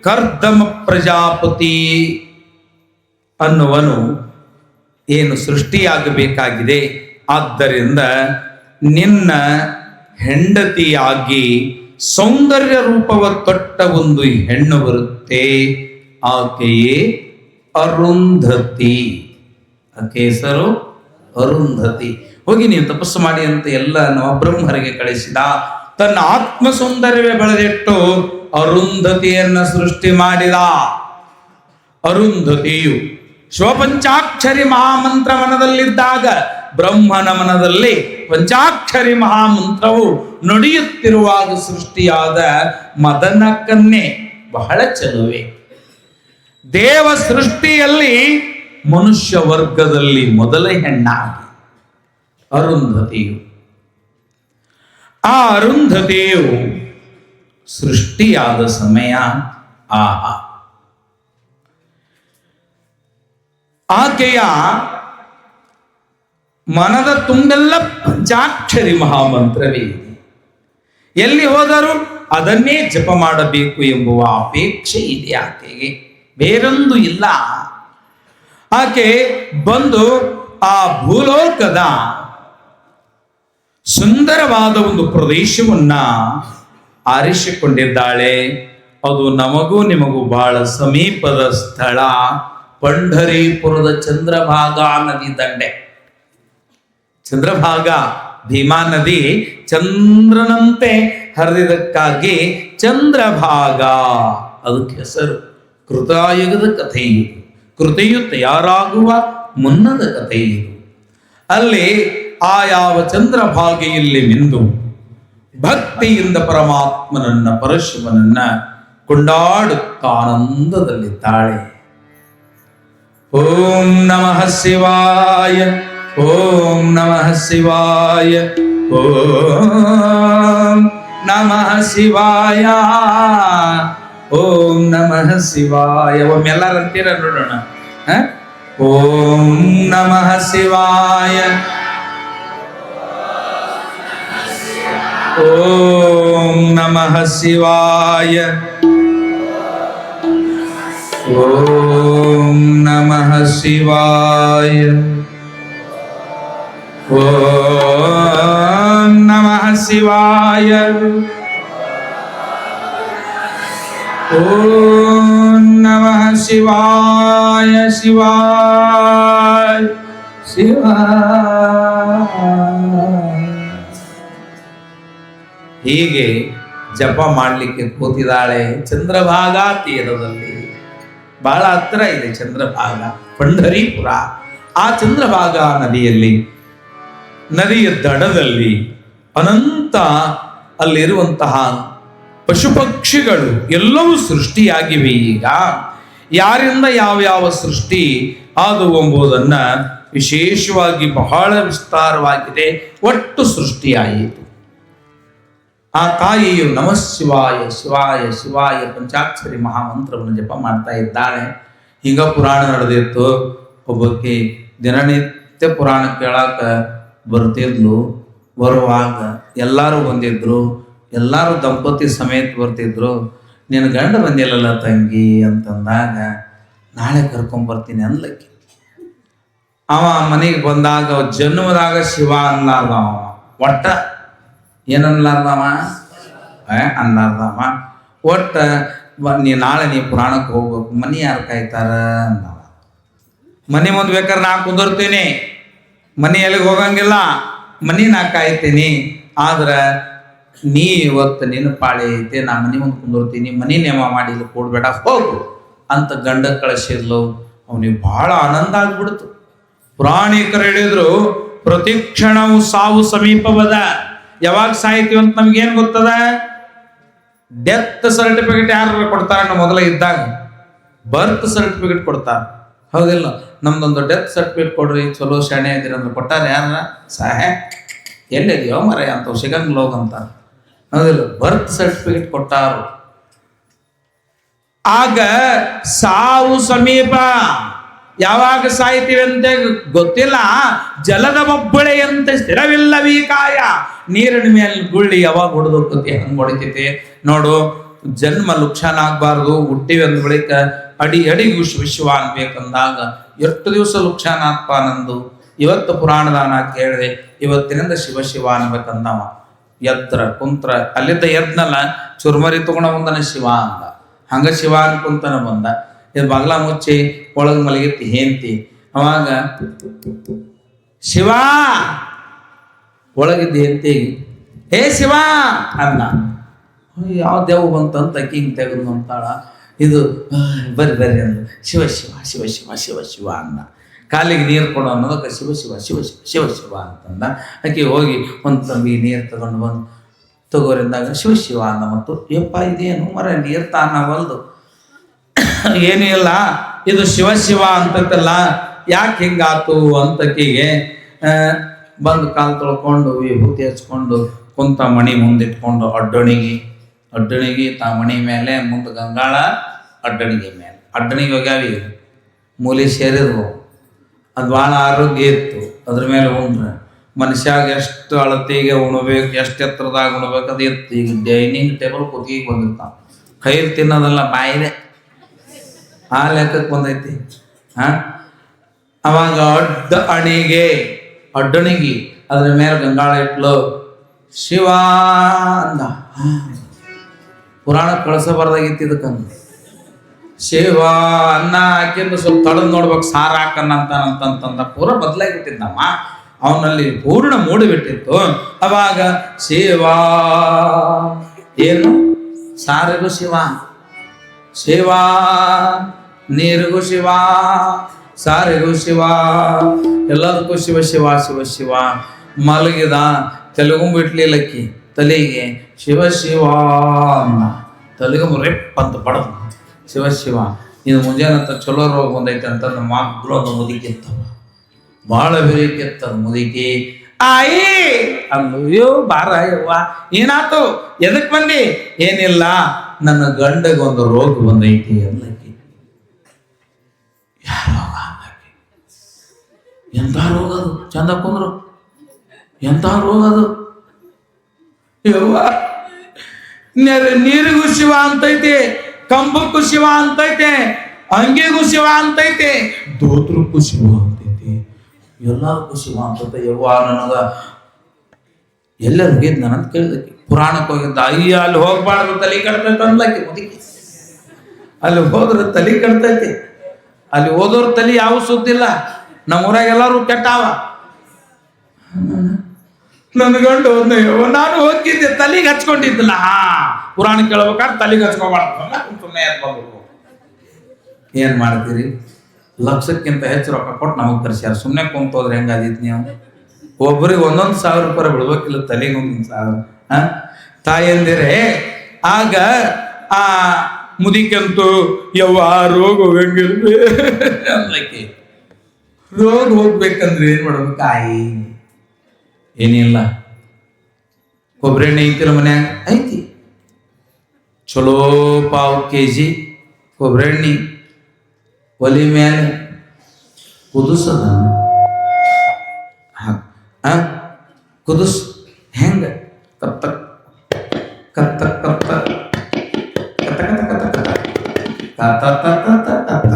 ಕರ್ದಮ ಪ್ರಜಾಪತಿ ಅನ್ನುವನು ಏನು ಸೃಷ್ಟಿಯಾಗಬೇಕಾಗಿದೆ. ಆದ್ದರಿಂದ ನಿನ್ನ ಹೆಂಡತಿಯಾಗಿ ಸೌಂದರ್ಯ ರೂಪವ ತೊಟ್ಟ ಒಂದು ಹೆಣ್ಣು ಬರುತ್ತೆ, ಆಕೆಯೇ ಅರುಂಧತಿ. ಆಕೆ ಹೆಸರು ಅರುಂಧತಿ. ಹೋಗಿ ನೀವು ತಪಸ್ಸು ಮಾಡಿ ಅಂತ ಎಲ್ಲ ನವಬ್ರಹ್ಮರಿಗೆ ಕಳಿಸಿದ. ತನ್ನ ಆತ್ಮ ಸೌಂದರ್ಯವೇ ಬೆಳೆದಿಟ್ಟು ಅರುಂಧತಿಯನ್ನ ಸೃಷ್ಟಿ ಮಾಡಿದ. ಅರುಂಧತಿಯು ಶಿವಪಂಚಾಕ್ಷರಿ ಮಹಾಮಂತ್ರ ಮನದಲ್ಲಿದ್ದಾಗ ಬ್ರಹ್ಮನ ಮನದಲ್ಲಿ ಪಂಚಾಕ್ಷರಿ ಮಹಾಮಂತ್ರವು ನುಡಿಯುತ್ತಿರುವಾಗ ಸೃಷ್ಟಿಯಾದ ಮದನ ಕನ್ಯೆ ಬಹಳ ಚೆಲುವೆ. ದೇವ ಸೃಷ್ಟಿಯಲ್ಲಿ ಮನುಷ್ಯ ವರ್ಗದಲ್ಲಿ ಮೊದಲ ಹೆಣ್ಣಾಗಿ ಅರುಂಧತಿಯು. ಆ ಅರುಂಧತಿಯು ಸೃಷ್ಟಿಯಾದ ಸಮಯ ಆಕೆಯ ಮನದ ತುಂಬೆಲ್ಲ ಪಂಚಾಕ್ಷರಿ ಮಹಾಮಂತ್ರವೇ ಇದೆ. ಎಲ್ಲಿ ಹೋದರೂ ಅದನ್ನೇ ಜಪ ಮಾಡಬೇಕು ಎಂಬುವ ಅಪೇಕ್ಷೆ ಇದೆ ಆಕೆಗೆ, ಬೇರೊಂದು ಇಲ್ಲ. ಆಕೆ ಬಂದು ಆ ಭೂಲೋಕದ ಸುಂದರವಾದ ಒಂದು ಪ್ರದೇಶವನ್ನ ಆರಿಸಿಕೊಂಡಿದ್ದಾಳೆ. ಅದು ನಮಗೂ ನಿಮಗೂ ಬಹಳ ಸಮೀಪದ ಸ್ಥಳ, ಪಂಢರೀಪುರದ ಚಂದ್ರಭಾಗಾ ನದಿ ದಂಡೆ. ಚಂದ್ರಭಾಗ, ಭೀಮಾ ನದಿ ಚಂದ್ರನಂತೆ ಹರಿದಕ್ಕಾಗಿ ಚಂದ್ರಭಾಗ ಅದಕ್ಕೆ ಹೆಸರು. ಕೃತಾಯುಗದ ಕಥೆ ಇದು, ಕೃತಿಯು ತಯಾರಾಗುವ ಮುನ್ನದ ಕಥೆ ಇದು. ಅಲ್ಲಿ ಆ ಯಾವ ಚಂದ್ರಭಾಗೆಯಲ್ಲಿ ಮಿಂದು ಭಕ್ತಿಯಿಂದ ಪರಮಾತ್ಮನನ್ನ ಪರಶಿವನನ್ನ ಕೊಂಡಾಡುತ್ತಾ ಆನಂದದಲ್ಲಿದ್ದಾಳೆ. ಓಂ ನಮಃ ಶಿವಾಯ, ಓಂ ನಮಃ ಶಿವಾಯ, ಓಂ ನಮಃ ಶಿವಾಯ, ಓಂ ನಮಃ ಶಿವಾಯ. ಒಮ್ಮೆಲ್ಲರಂತೀರ ನೋಡೋಣ. ಓಂ ನಮಃ ಶಿವಾಯ, ಓಂ ನಮಃ ಶಿವಾಯ, ಓಂ ನಮಃ ಶಿವಾಯ, ಓಂ ನಮಃ ಶಿವಾಯ, ಓಂ ನಮಃ ಶಿವಾಯ, ಶಿವಾಯ ಶಿವಾಯ. ಹೀಗೆ ಜಪ ಮಾಡಲಿಕ್ಕೆ ಕೂತಿದ್ದಾಳೆ ಚಂದ್ರಭಾಗಾ ತೀರದಲ್ಲಿ. ಬಹಳ ಹತ್ರ ಇದೆ ಚಂದ್ರಭಾಗ, ಪಂಢರೀಪುರ. ಆ ಚಂದ್ರಭಾಗಾ ನದಿಯಲ್ಲಿ, ನದಿಯ ದಡದಲ್ಲಿ ಅನಂತ ಅಲ್ಲಿರುವಂತಹ ಪಶು ಪಕ್ಷಿಗಳು ಎಲ್ಲವೂ ಸೃಷ್ಟಿಯಾಗಿವೆ. ಈಗ ಯಾರಿಂದ ಯಾವ್ಯಾವ ಸೃಷ್ಟಿ ಅದು ಎಂಬುದನ್ನ ವಿಶೇಷವಾಗಿ ಬಹಳ ವಿಸ್ತಾರವಾಗಿದೆ. ಒಟ್ಟು ಸೃಷ್ಟಿಯಾಯಿತು. ಆ ತಾಯಿಯು ನಮಃ ಶಿವಾಯ, ಶಿವಾಯ ಶಿವಾಯ ಪಂಚಾಕ್ಷರಿ ಮಹಾಮಂತ್ರವನ್ನು ಜಪ ಮಾಡ್ತಾ ಇದ್ದಾಳೆ. ಈಗ ಪುರಾಣ ನಡೆದಿತ್ತು. ಒಬ್ಬಕ್ಕೆ ದಿನನಿತ್ಯ ಪುರಾಣ ಕೇಳಾಕ ಬರ್ತಿದ್ಲು. ಬರುವಾಗ ಎಲ್ಲರೂ ಬಂದಿದ್ರು, ಎಲ್ಲರೂ ದಂಪತಿ ಸಮೇತ ಬರ್ತಿದ್ರು. ನಿನ್ನ ಗಂಡ ಬಂದಿಲ್ಲಲ್ಲ ತಂಗಿ ಅಂತಂದಾಗ, ನಾಳೆ ಕರ್ಕೊಂಬರ್ತೀನಿ ಅನ್ಲಕ್ಕಿ. ಅವ ಮನೆಗೆ ಬಂದಾಗ ಜನ್ಮದಾಗ ಶಿವ ಅನ್ಲಾರ್ದವ, ಒಟ್ಟ ಏನನ್ಲಾರ್ದವ ಅನ್ಲಾರ್ದವ. ಒಟ್ಟ ನಾಳೆ ನೀ ಪುರಾಣಕ್ಕೆ ಹೋಗ್ಬೇಕು, ಮನೆ ಯಾರು ಕಾಯ್ತಾರ ಅಂದವ. ಮನೆ ಮುಂದೆ ಬೇಕಾದ್ರೆ ನಾ ಕುಂದಿರ್ತೀನಿ, ಮನೆ ಎಲ್ಲಿಗೆ ಹೋಗಂಗಿಲ್ಲ, ಮನೆ ನಾ ಕಾಯ್ತೀನಿ. ಆದ್ರೆ ನೀ ಇವತ್ತು ನಿನ್ನ ಪಾಳಿ ಐತೆ, ನಾ ಮನೆ ಮುಂದೆ ಕುಂದಿರ್ತೀನಿ, ಮನೆ ನೇಮ ಮಾಡಿ ಇಲ್ಲಿ ಕೊಡ್ಬೇಡ, ಹೋಗು ಅಂತ ಗಂಡ ಕಳಿಸಿದ್ಲು. ಅವನಿಗೆ ಬಹಳ ಆನಂದ ಆಗ್ಬಿಡ್ತು. ಪುರಾಣಿಕರು ಹೇಳಿದ್ರು, ಪ್ರತಿ ಕ್ಷಣವು ಸಾವು ಸಮೀಪವದ. ಯಾವಾಗ ಸಾಯ್ತೀವಿ ಅಂತ ನಮ್ಗೇನು ಗೊತ್ತದ? ಡೆತ್ ಸರ್ಟಿಫಿಕೇಟ್ ಯಾರು ಕೊಡ್ತಾರ? ಮೊದಲ ಇದ್ದಾಗ ಬರ್ತ್ ಸರ್ಟಿಫಿಕೇಟ್ ಕೊಡ್ತಾರ, ಹೌದಿಲ್ಲ? ನಮ್ದೊಂದು ಡೆತ್ ಸರ್ಟಿಫಿಕೇಟ್ ಕೊಡ್ರಿ, ಚಲೋ ಶಾಣೆ ಇದ್ದೀರ ಅಂದ್ರೆ ಕೊಟ್ಟಾರ. ಯಾರ ಸಾಹೆ ಎಲ್ಲಿದೆಯೋ ಮರ ಅಂತ ಸಿಗಂಗ್ ಲೋಗ್ ಅಂತಾರ, ಹೌದಿಲ್ಲ? ಬರ್ತ್ ಸರ್ಟಿಫಿಕೇಟ್ ಕೊಟ್ಟಾರು. ಆಗ ಸಾವು ಸಮೀಪ. ಯಾವಾಗ ಸಾಯ್ತೀವಿ ಅಂತ ಗೊತ್ತಿಲ್ಲ. ಜಲದ ಬೊಬ್ಬಳೆಯಂತೆ ಸ್ಥಿರವಿಲ್ಲವೀ ಕಾಯ. ನೀರಿನ ಮೇಲೆ ಗುಳ್ಳಿ ಯಾವಾಗ ಹೊಡೆದೋಗ್ತತಿ, ಹಂಗೆ ಹೊಡಿತೈತಿ ನೋಡು. ಜನ್ಮ ಲುಕ್ಷಾನ ಆಗ್ಬಾರ್ದು. ಹುಟ್ಟಿವಿ ಅಂದ ಬಳಿಕ ಅಡಿಗೂ ಶಿವ ಅನ್ಬೇಕಂದಾಗ ಎಷ್ಟು ದಿವಸ ಲುಕ್ಷಾನ ಆತ್ಪ ನಂದು. ಇವತ್ತು ಪುರಾಣದಾನ ಕೇಳಿದೆ, ಇವತ್ತಿನಿಂದ ಶಿವ ಅನ್ಬೇಕಂದವ. ಎದ್ರ ಕುಂತ್ರ ಅಲ್ಲಿದ್ದ ಎದ್ನಲ್ಲ, ಚುರ್ಮರಿ ತಗೊಂಡ ಬಂದನ ಶಿವ ಅಂದ. ಹಂಗ ಶಿವ ಅನ್ಕುಂತನ ಬಂದ. ಇದು ಬಗಲ ಮುಚ್ಚಿ ಒಳಗ್ ಮಲಗಿತ್ತಿ ಹೇಂತಿ. ಅವಾಗ ಶಿವ ಒಳಗಿದ್ದ ಹೆಂತಿ, ಹೇ ಶಿವ ಅನ್ನ. ಯಾವ ದೇವ್ ಬಂತಂತ ಅಕ್ಕಿ ಹಿಂಗೆ ತೆಗೆದು ಅಂತಾಳ. ಇದು ಬರ್ರಿ ಅಂದು ಶಿವ ಶಿವ ಶಿವ ಶಿವ ಶಿವ ಶಿವ ಅಂದ. ಕಾಲಿಗೆ ನೀರು ಕೊಡೋ ಅನ್ನೋದಕ್ಕೆ ಶಿವ ಶಿವ ಶಿವ ಶಿವ ಶಿವ ಶಿವ ಅಂತಂದ. ಆಕೆ ಹೋಗಿ ಒಂದು ತಂಬಿ ನೀರು ತಗೊಂಡು ಬಂದು ತಗೋರಿಂದಾಗ ಶಿವ ಅಂದ. ಮತ್ತು ಯಪ್ಪ ಇದೇನು ಮರ ನೀರು ತಾನವಲ್ದು, ಏನೂ ಇಲ್ಲ, ಇದು ಶಿವ ಅಂತಲ್ಲ, ಯಾಕೆ ಹಿಂಗಾತು ಅಂತಕ್ಕಿಗೆ ಬಂದು ಕಾಲು ತೊಳ್ಕೊಂಡು ವಿಭೂತಿ ಹಚ್ಕೊಂಡು ಕುಂತ ಮಣಿ ಮುಂದಿಟ್ಕೊಂಡು ಅಡ್ಡಣಿಗೆ ತಾ ಮಣಿ ಮೇಲೆ ಮುಂದೆ ಗಂಗಾಳ ಅಡ್ಡಣಿಗೆ ಮೇಲೆ ಅಡ್ಡಣಿಗೆ ಹೋಗ್ಯಾವಿ ಮೂಲಿ ಸೇರಿದ್ವು. ಅದು ಭಾಳ ಆರೋಗ್ಯ ಇತ್ತು. ಅದ್ರ ಮೇಲೆ ಉಂಡ್ರೆ ಮನುಷ್ಯಾಗ ಎಷ್ಟು ಅಳತೆಗೆ ಉಣ್ಬೇಕು, ಎಷ್ಟು ಎತ್ತರದಾಗ ಉಣ್ಬೇಕು ಅದು ಇತ್ತು. ಈಗ ಡೈನಿಂಗ್ ಟೇಬಲ್ ಕುತ್ತಿಗೆ ಬಂದಿರ್ತಾವ. ಕೈಲಿ ತಿನ್ನೋದಲ್ಲ, ಬಾಯಿದೆ ಆ ಲೆಕ್ಕಕ್ಕೆ ಬಂದೈತಿ. ಅವಾಗ ಅಡ್ಡಣಿಗೆ ಅದ್ರ ಮೇಲೆ ಗಂಗಾಳ ಇಟ್ಲು ಶಿವ ಅಂದ. ಪುರಾಣ ಕಳಿಸಬಾರ್ದಾಗಿತ್ತು ಇದಕ್ಕಂದ. ಶಿವ ಅನ್ನ ಹಾಕಿಂದು ಸ್ವಲ್ಪ ತಳದ್ ನೋಡ್ಬೇಕು, ಸಾರು ಹಾಕನ್ನ ಅಂತಂದ ಪೂರ ಬದಲಾಗಿಬಿಟ್ಟಿದ್ದಮ್ಮ. ಅವನಲ್ಲಿ ಪೂರ್ಣ ಮೂಡಿಬಿಟ್ಟಿತ್ತು. ಅವಾಗ ಶಿವ ಏನು ಸಾರಿಗೂ ಶಿವ, ಶಿವ ನೀರಿಗೂ ಶಿವ, ಸಾರಿಗೂ ಶಿವ, ಎಲ್ಲದಕ್ಕೂ ಶಿವ ಶಿವ ಶಿವ ಶಿವ. ಮಲಗಿದ ತೆಲುಗುಂಬಿಟ್ಲಿಲ್ಲಕ್ಕಿ ತಲೆಗೆ ಶಿವ ಶಿವ ಅನ್ನ. ತೆಲುಗು ರೆಪ್ ಅಂತ ಬಡದು ಶಿವ. ಇದು ಮುಂಜಾನೆ ಚಲೋ ರೋಗ ಬಂದೈತೆ ಅಂತಂದು ಮಗ್ಳೋದು ಮುದುಕಿತ್ತವ, ಭಾಳ ಬೆರಿಕಿತ್ತದ ಮುದುಕಿ. ಆಯಿ ಅಂದು, ಅಯ್ಯೋ ಬಾರ ಯವ್ವ, ಏನಾತು, ಎದಕ್ ಬಂದಿ? ಏನಿಲ್ಲ, ನನ್ನ ಗಂಡಗೆ ಒಂದು ರೋಗ ಬಂದೈತಿ ಅಲ್ಲಕ್ಕಿ. ಯಾವ ರೋಗ ಅಲ್ಲಕ್ಕಿ? ಎಂಥ ರೋಗ ಅದು? ಚಂದ ಕುಂದ್ರು, ಎಂಥ ರೋಗ ಅದು? ಯವ್ವ, ನೀರಿಗೂ ಶಿವ ಅಂತೈತಿ, ಕಂಬಕ್ಕೂ ಶಿವ ಅಂತೈತೆ, ಅಂಗಿಗೂ ಶಿವ ಅಂತೈತೆ, ದೋತ್ರಕ್ಕೂ ಶಿವ ಅಂತೈತಿ, ಎಲ್ಲದಕ್ಕೂ ಶಿವ ಅಂತೈತೆ. ಯವ್ವ ನನಗ ಎಲ್ಲ ಹೋಗಿದ್ ನಾನಂತ ಕೇಳಿದಕ್ಕೆ. ಪುರಾಣಕ್ಕೆ ಹೋಗಿದ್ದ. ಅಯ್ಯ ಅಲ್ಲಿ ಹೋಗ್ಬಾರ್ದು, ತಲೆ ಕಡ್ತೈತೆ ಅನ್ಲಕ್ಕೆ ಮುದುಕಿ. ಅಲ್ಲಿ ಹೋದ್ರೆ ತಲೆ ಕಡ್ತೈತಿ. ಅಲ್ಲಿ ಓದೋರ್ ತಲೆ ಯಾವ ಸುದ್ದಿಲ್ಲ. ನಮ್ಮೂರಾಗ ಎಲ್ಲರೂ ಕೆಟ್ಟಾವ. ನನ್ನ ಗಂಡು ನಾನು ಹೋಗಿದ್ದೆ, ತಲೆಗೆ ಹಚ್ಕೊಂಡಿದ್ದಿಲ್ಲ. ಪುರಾಣ ಕೇಳ್ಬೇಕಾದ್ರೆ ತಲೆಗೆ ಹಚ್ಕೋಬಾರ್ದು, ಸುಮ್ಮನೆ ಏನ್ ಮಾಡ್ತೀರಿ? ಲಕ್ಷಕ್ಕಿಂತ ಹೆಚ್ಚು ರೊಕ್ಕ ಕೊಟ್ಟು ನಮಗೆ ಕರ್ಸ್ಯಾರ. ಸುಮ್ಮನೆ ಕುಂತೋದ್ರೆ ಹೆಂಗಾದಿತ್ತು ನೀವು? ಒಬ್ಬರಿಗೆ 1,000 ರೂಪಾಯಿ ಬಿಡ್ಬೇಕಿಲ್ಲ, ತಲೆಗೆ 1,000. ತಾಯಂದಿರೇ, ಆಗ ಆ ಮುದಿಕಂತೂ ಯವ್ವ ರೋಗ ಹೋಗಂಗಿಲ್ವೇ ಅನ್ಲಕ್ಕಿ. ರೋಗ ಹೋಗ್ಬೇಕಂದ್ರೆ ಏನ್ ಮಾಡ್ಬೇಕು? ಆಯಿ ಏನಿಲ್ಲ, ಕೊಬ್ಬರಿ ಎಣ್ಣೆ ಐತಿಲ್ಲ ಮನ್ಯಾಗ? ಐತಿ. ಚಲೋ ಪಾವ್ kg ಕೊಬ್ಬರಿ ಎಣ್ಣೆ ಒಲಿ ಮೇಲೆ ಕುದಿಸದ. ಕುದಿಸ್ ಹೆಂಗ? ಕತ್ತ ಕತ್ತ ಕತ್ತ ಕತ್ತ ಕತ್ತ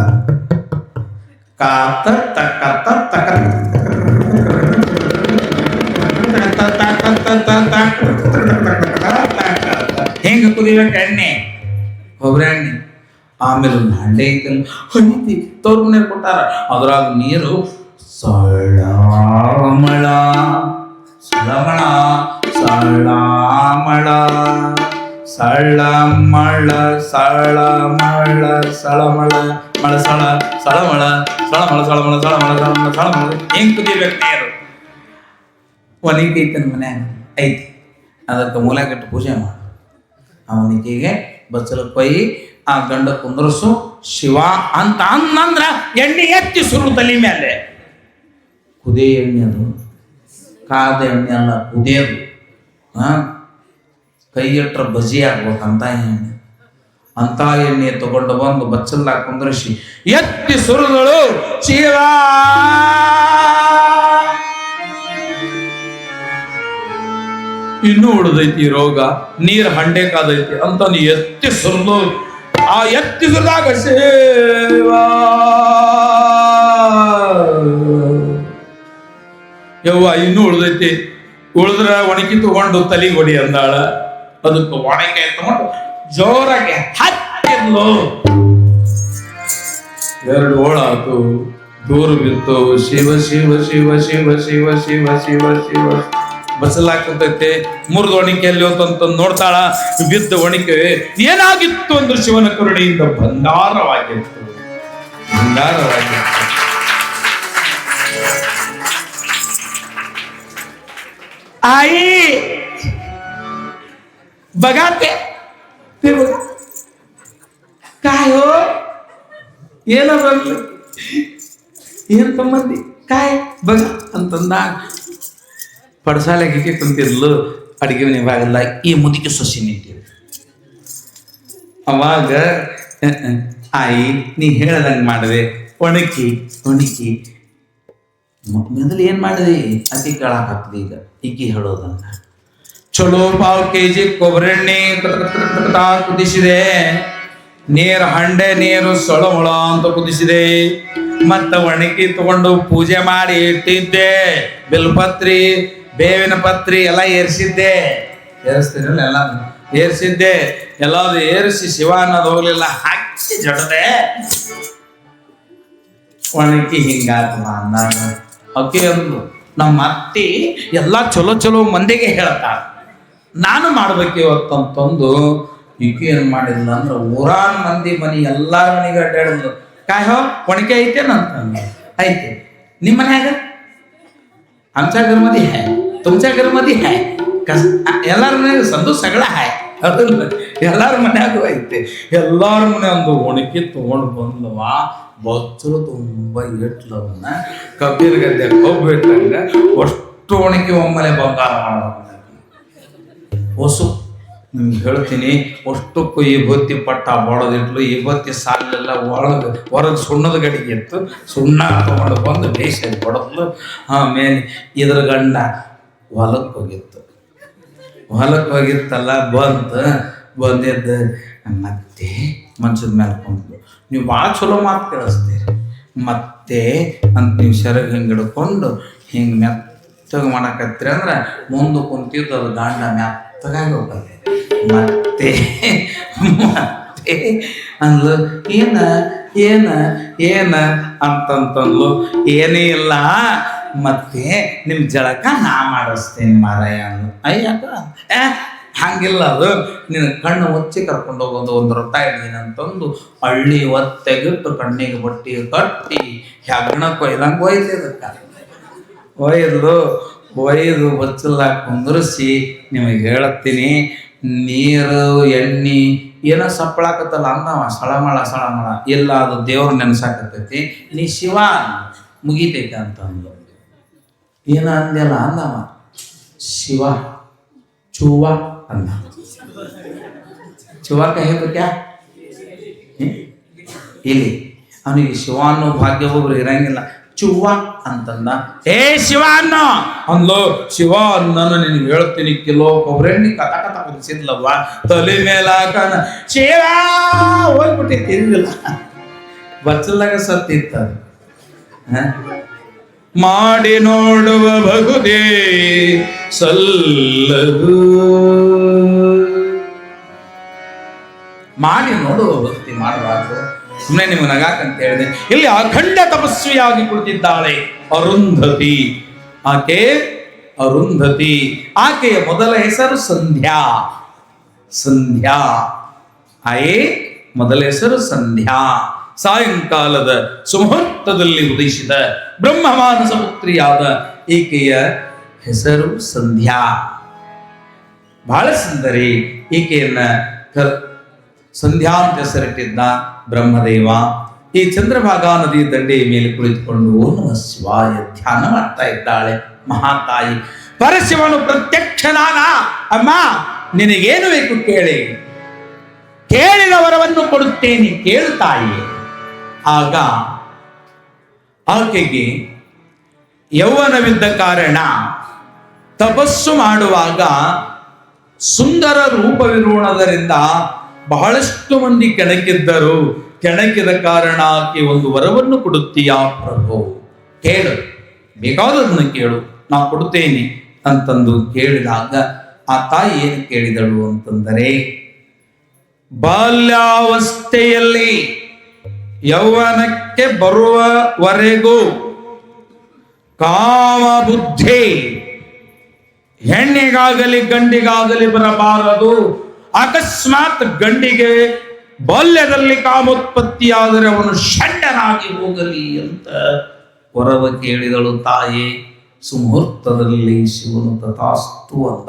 ಹೆಂಗ ಕುದಿಬೇಕು ಎಣ್ಣೆ? ಕೊಬ್ಬರಿ ಎಣ್ಣೆ. ಆಮೇಲೆ ಒಂದು ಹಂಡೆ ಐತಲ್ಲ, ಹೊಳಿತಿ ತವ್ರ ಮನೇಲಿ ಕೊಟ್ಟಾರ. ಅದ್ರಾಗ ನೀರು ಸಳಮಳ ಸಳಮಳ ಸಳಮಳ ಸಳಮಳ ಸಳಮಳ ಸಳಮಳ ಮಳ ಸಳ ಸಳಮಳ ಸಳಮಳ ಸಳಮಳ ಸಳಮಳ ಸಳಮಳ ಸಳಮಳ. ಹೆಂಗ್ ಕುದಿಬೇಕು ನೀರು? ಒಲಿಗೆ ಐತನ ಮನ್ಯಾಗ ಐತಿ. ಅದಕ್ಕೆ ಮೂಲೆಗಟ್ಟು ಪೂಜೆ ಮಾಡು. ಅವನಿಗೆ ಬಚ್ಚಲಕ್ಕೆ ಕೊಯ್ಯಿ ಆ ಗಂಡ ಕುಂದ್ರಸು ಶಿವ ಅಂತ ಅನ್ನಂದ್ರ ಎಣ್ಣೆ ಎತ್ತಿ ಸುರು ತಲೆ ಮೇಲೆ. ಕುದೇ ಎಣ್ಣೆ ಅದು, ಕಾದ ಎಣ್ಣೆ ಅಲ್ಲ, ಕುದಿಯೋದು. ಕೈ ಇಟ್ಟರೆ ಬಜಿ ಆಗ್ಬೇಕಂತ ಎಣ್ಣೆ. ಅಂತ ಎಣ್ಣೆ ತಗೊಂಡು ಬಂದು ಬಚ್ಚಲ್ದಾಗ ಕುಂದ್ರಿಸಿ ಎತ್ತಿ ಸುರಿದಳು ಶಿವ. ಇನ್ನೂ ಉಳಿದೈತಿ ರೋಗ, ನೀರ್ ಹಂಡೆ ಕಾದೈತಿ ಅಂತ ನೀ ಎತ್ತಿ ಸುರಿದು ಆ ಎತ್ತಿ ಸುರಿದಾಗ ಸೇವಾ ಯವ್ವ ಇನ್ನೂ ಉಳಿದೈತಿ, ಉಳಿದ್ರ ಒಣಗಿ ತಗೊಂಡು ತಲೆಗೆ ಹೊಡಿ ಅಂದಾಳ. ಅದಕ್ಕೆ ಒಣಕೆ ತಗೊಂಡು ಜೋರಾಗಿ ಹತ್ತಿದ್ಲು. 2 ಓಳಾತು, ದೂರ ಬಿತ್ತು. ಶಿವ ಶಿವ ಶಿವ ಶಿವ ಶಿವ ಶಿವ ಶಿವ ಶಿವ ಬಸಲಾಕತೈತೆ. ಮುರಿದ ಒಣಿಕೆಯಲ್ಲಿ ಅಂತ ನೋಡ್ತಾಳ. ಬಿದ್ದ ಒಣಿಕೆ ಏನಾಗಿತ್ತು ಅಂದ್ರೆ ಶಿವನ ಕರುಣೆಯಿಂದ ಬಂಗಾರವಾಗಿತ್ತು, ಬಂಗಾರವಾಗಿತ್ತು. आई बघाते ते बघा काय हो ಏನ ಬಂದು ಏನ್ ತಮ್ಮಂದಿ ಕಾಯ್ ಬಗ ಅಂತಂದಾಗ ಪಡಸಾಲೆಗೆ ಕುಂತಿದ್ಲು. ಅಡಿಗೆ ಮನೆ ಬಾಗಲ್ಲ ಈ ಮುದುಕಿ ಸೊಸಿ ನಿಂತಿದ್ಲು. ಅವಾಗ ಆಯಿ ನೀ ಹೇಳ್ದಂಗೆ ಮಾಡಿದೆ, ಒಣಕಿ ಒಣಕಿ ಮೊದಲು ಏನ್ ಮಾಡಿದೆ ಅತಿ ಕೇಳಾಕತ್ತದ. ಈಗ ಈಕಿ ಹೇಳೋದನ್ನ ಚಲೋ ಪಾವ್ kg ಕೊಬ್ಬರಿ ಎಣ್ಣೆ ಕುದಿಸಿದೆ, ನೀರು ಹಂಡೆ ನೀರು ಸೊಳಮೊಳ ಅಂತ ಕುದಿಸಿದೆ. ಮತ್ತ ಒಣಗಿ ತಗೊಂಡು ಪೂಜೆ ಮಾಡಿ ಇಟ್ಟಿದ್ದೆ. ಬಿಲ್ಪತ್ರಿ ಬೇವಿನ ಪತ್ರಿ ಎಲ್ಲ ಏರಿಸಿದ್ದೆ. ಏರಿಸ್ತೀರಲ್ಲ ಎಲ್ಲ ಏರಿಸಿದ್ದೆ. ಎಲ್ಲಾದ್ರು ಏರಿಸಿ ಶಿವ ಅನ್ನೋದು ಹೋಗ್ಲಿಲ್ಲ, ಹಾಕಿ ಜಡದೆ ಒಣಗಿ ಹಿಂಗಾತಮ್ಮ ಅಂದಾಗ ಅಕ್ಕಿ ಅಂದು ನಮ್ಮ ಅತ್ತಿ ಎಲ್ಲ ಚಲೋ ಚಲೋ ಮಂದಿಗೆ ಹೇಳ್ತಾಳ, ನಾನು ಮಾಡ್ಬೇಕು ಇವತ್ತಂತಂದು ಈಕೆ ಏನ್ ಮಾಡಿಲ್ಲ ಅಂದ್ರೆ ಊರಾನ್ ಮಂದಿ ಮನಿ ಎಲ್ಲಾರ ಮನೆಗೆ ಅಡ್ಡಾಡಿದ್ಲು. ಕಾಯೋ ಒಣಕೆ ಐತೇನಂತ ಐತೆ ನಿಮ್ಮ ಮನ್ಯಾಗ, आमच्या घरमध्ये है, तुमच्या घरमध्ये है, ಎಲ್ಲಾರ ಮನ್ಯಾಗ ಸಂದು ಸಗಳ ಹೈ ಅದಲ್ಲ, ಎಲ್ಲಾರ ಮನ್ಯಾಗೂ ಐತೆ. ಎಲ್ಲಾರ ಮನೆ ಒಂದು ಒಣಕಿ ತಗೊಂಡು ಬಂದವ. ಬಚ್ಚಲು ತುಂಬ ಇಟ್ಲವನ್ನ ಕಬೀರ್ ಗದ್ದೆ ಹೋಗ್ಬಿಟ್ಟಂಗ ಅಷ್ಟು ಒಣಕಿ ಒಮ್ಮಲೆ ಬಂಗಾರ ಮಾಡಬೇಕು. ಹೊಸು ನಿಮ್ಗೆ ಹೇಳ್ತೀನಿ, ಅಷ್ಟಕ್ಕೂ ಈ ಬತ್ತಿ ಪಟ್ಟ ಬಡದಿಟ್ಲು. ಈ ಬತ್ತಿ ಸಾಲೆಲ್ಲ ಹೊರಗೆ ಸುಣ್ಣದ ಗಡಿಗೆ ಇತ್ತು. ಸುಣ್ಣ ತಗೊಂಡು ಬಂದು ಬೇಷ ಬಡದ್ಲು. ಆಮೇಲೆ ಇದ್ರ ಗಂಡ ಹೊಲಕ್ಕೆ ಹೋಗಿತ್ತು. ಹೊಲಕ್ಕೆ ಹೋಗಿತ್ತಲ್ಲ, ಬಂದಿದ್ದು ಮತ್ತೆ ಮನ್ಸದ ಮೇಲೆ ಕುಂತು, ನೀವು ಭಾಳ ಚಲೋ ಮಾತು ಕೇಳಿಸ್ತೀರಿ ಮತ್ತೆ ಅಂತ ನೀವು ಸೆರಗ್ ಹಿಂಗೆ ಹಿಡ್ಕೊಂಡು ಹಿಂಗೆ ಮೆತ್ತಗೆ ಮಾಡಕತ್ತೀರಿ ಅಂದ್ರೆ ಮುಂದೆ ಕುಂತಿದ್ದು ಅದು ಗಂಡ ಮೆತ್ತಗಾಗಿ ಹೋಗ್ತದೆ. ಮತ್ತೆ ಮತ್ತೆ ಅಂದ್ಲು, ಏನ ಏನ ಏನ ಅಂತಂತಂದ್ಲು. ಏನೇ ಇಲ್ಲ, ಮತ್ತೆ ನಿಮ್ಮ ಜಳಕ ನಾ ಮಾಡಿಸ್ತೇನೆ ಮಾರಾಯ ಅಂದ್ಲು. ಅಯ್ಯಕ್ಕ ಹಂಗಿಲ್ಲ, ಅದು ನಿನ್ನ ಕಣ್ಣು ಒಚ್ಚಿ ಕರ್ಕೊಂಡು ಹೋಗೋದು ಒಂದು ರಥ ಹಿಡೀನಂತಂದು ಹಳ್ಳಿ ಒತ್ತೆಗಿಟ್ಟು ಕಣ್ಣಿಗೆ ಬಟ್ಟಿ ಕಟ್ಟಿ ಹೆಗ್ಣ ಕೊಯ್ದಂಗೆ ಒಯ್ದಿದ್ದಕ್ಕ ಒಯ್ದು ಬಚ್ಚಲ್ಲ ಕುಂದ್ರಿಸಿ ನಿಮಗೆ ಹೇಳತ್ತೀನಿ. ನೀರು ಎಣ್ಣೆ ಏನೋ ಸಪ್ಪಳಾಕತ್ತಲ್ಲ ಅಂದವ, ಸಳಮಳ ಇಲ್ಲ, ಅದು ದೇವ್ರ ನೆನ್ಸಾಕತ್ತೈತಿ. ನೀ ಶಿವ ಮುಗಿತೈತೆ ಅಂತಂದು ಏನ ಅಂದೆಲ್ಲ ಅಂದವ. ಶಿವ ಚೂವ ಅಂದ. ಚೂವ ಕಹೇದು ಕ್ಯಾ ಇಲ್ಲಿ ಅವನಿಗೆ ಶಿವ ಅನ್ನೋ ಭಾಗ್ಯ ಒಬ್ರು ಇರಂಗಿಲ್ಲ. ಚುವ್ವ ಅಂತಂದ. ಏ ಶಿವ ಅನ್ನೋ ಅಂದ್ಲು. ಶಿವ ಅನ್ನೋನು ನಿನ್ಗೆ ಹೇಳ್ತೀನಿ, ಕಿಲೋ ಕೊಬ್ಬರಿ ಕಥ ಕಥ ಕುದಿಸಿದ್ಲವ್ವ ತಲೆ ಮೇಲಾಕನ ಶಿವ ಹೋಗ್ಬಿಟ್ಟು ತಿರುಗಿಲ್ಲ. ಬಚ್ಚಲಾಗ ಸತ್ತಿತ್ತ. ಮಾಡಿ ನೋಡುವ ಭಗುದೇ ಸಲ್ಲದು, ಮಾಡಿ ನೋಡುವ ಭಕ್ತಿ ಮಾಡಬಾರ್ದು. ಸುಮ್ಮನೆ ನಿಮ್ಗೆ ನಗಾಕಂತ ಹೇಳಿದೆ. ಇಲ್ಲಿ ಅಖಂಡ ತಪಸ್ವಿಯಾಗಿ ಕುಳಿತಿದ್ದಾಳೆ ಅರುಂಧತಿ. ಆಕೆ ಅರುಂಧತಿ. ಆಕೆಯ ಮೊದಲ ಹೆಸರು ಸಂಧ್ಯಾ. ಸಂಧ್ಯಾ ಆಯೇ ಮೊದಲ ಹೆಸರು ಸಂಧ್ಯಾ. ಸಾಯಂಕಾಲದ ಸುಮುಹೂರ್ತದಲ್ಲಿ ಉದಯಿಸಿದ ಬ್ರಹ್ಮ ಮಾನಸ ಪುತ್ರಿಯಾದ ಈಕೆಯ ಹೆಸರು ಸಂಧ್ಯಾ. ಬಹಳ ಸುಂದರಿ. ಈಕೆಯನ್ನ ಸಂಧ್ಯಾ ಅಂತ ಹೆಸರಿಟ್ಟಿದ್ದ ಬ್ರಹ್ಮದೇವ. ಈ ಚಂದ್ರಭಾಗಾ ನದಿ ದಂಡೆಯ ಮೇಲೆ ಕುಳಿತುಕೊಂಡು ಓಂ ನಮಃ ಶಿವಾಯ ಧ್ಯಾನ ಮಾಡ್ತಾ ಇದ್ದಾಳೆ ಮಹಾತಾಯಿ. ಪರಶಿವನು ಪ್ರತ್ಯಕ್ಷನಾದ. ಅಮ್ಮ ನಿನಗೇನು ಬೇಕು ಕೇಳಿ, ಕೇಳಿದ ವರವನ್ನು ಕೊಡುತ್ತೇನೆ, ಕೇಳುತ್ತಾಯಿ. ಆಗ ಆಕೆಗೆ ಯೌವನವಿದ್ದ ಕಾರಣ ತಪಸ್ಸು ಮಾಡುವಾಗ ಸುಂದರ ರೂಪವಿರೋಣದರಿಂದ ಬಹಳಷ್ಟು ಮಂದಿ ಕೆಣಕಿದ್ದರು. ಕೆಣಕಿದ ಕಾರಣ ಆಕೆ ಒಂದು ವರವನ್ನು ಕೊಡುತ್ತೀಯಾ ಪ್ರಭು, ಕೇಳು, ಬೇಕಾದದನ್ನು ಕೇಳು, ನಾ ಕೊಡುತ್ತೇನೆ ಅಂತಂದು ಕೇಳಿದಾಗ ಆ ತಾಯಿ ಏನು ಕೇಳಿದಳು ಅಂತಂದರೆ, ಬಾಲ್ಯಾವಸ್ಥೆಯಲ್ಲಿ ಯೌವನಕ್ಕೆ ಬರುವವರೆಗೂ ಕಾಮ ಬುದ್ಧಿ ಹೆಣ್ಣಿಗಾಗಲಿ ಗಂಡಿಗಾಗಲಿ ಬರಬಾರದು. ಅಕಸ್ಮಾತ್ ಗಂಡಿಗೆ ಬಾಲ್ಯದಲ್ಲಿ ಕಾಮೋತ್ಪತ್ತಿಯಾದರೆ ಅವನು ಷಂಡನಾಗಿ ಹೋಗಲಿ ಅಂತ ವರವ ಕೇಳಿದಳು ತಾಯಿ. ಸುಮುಹೂರ್ತದಲ್ಲಿ ಶಿವನು ತಥಾಸ್ತು ಅಂದ.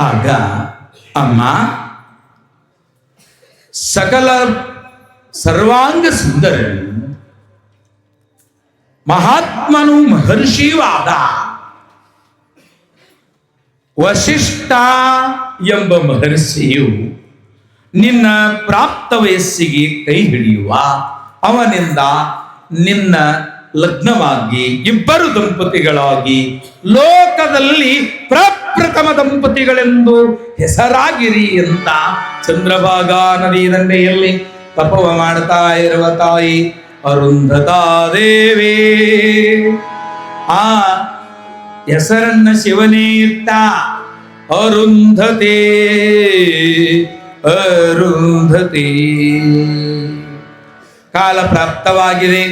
ಆಗ ಅಮ್ಮ, ಸಕಲ ಸರ್ವಾಂಗ ಸುಂದರನು ಮಹಾತ್ಮನು ಮಹರ್ಷಿವಾದ ವಶಿಷ್ಠ ಎಂಬ ಮಹರ್ಷಿಯು ನಿನ್ನ ಪ್ರಾಪ್ತ ವಯಸ್ಸಿಗೆ ಕೈ ಹಿಡಿಯುವ, ಅವನಿಂದ ನಿನ್ನ ಲಗ್ನವಾಗಿ ಇಬ್ಬರು ದಂಪತಿಗಳಾಗಿ ಲೋಕದಲ್ಲಿ ಪ್ರಪ್ರಥಮ ದಂಪತಿಗಳೆಂದು ಹೆಸರಾಗಿರಿ ಅಂತ ಚಂದ್ರಭಾಗಾ ನದಿ ದಂಡೆಯಲ್ಲಿ ತಪವ ಮಾಡ್ತಾ ಇರುವ ತಾಯಿ ಅರುಂಧತಾ ದೇವಿ ಆ ಹೆಸರನ್ನ ಶಿವನೇ ಇಟ್ಟ. ಅರುಂಧತೆ ಅರುಂಧತೆ. ಕಾಲ ಪ್ರಾಪ್ತವಾಗಿದೆ.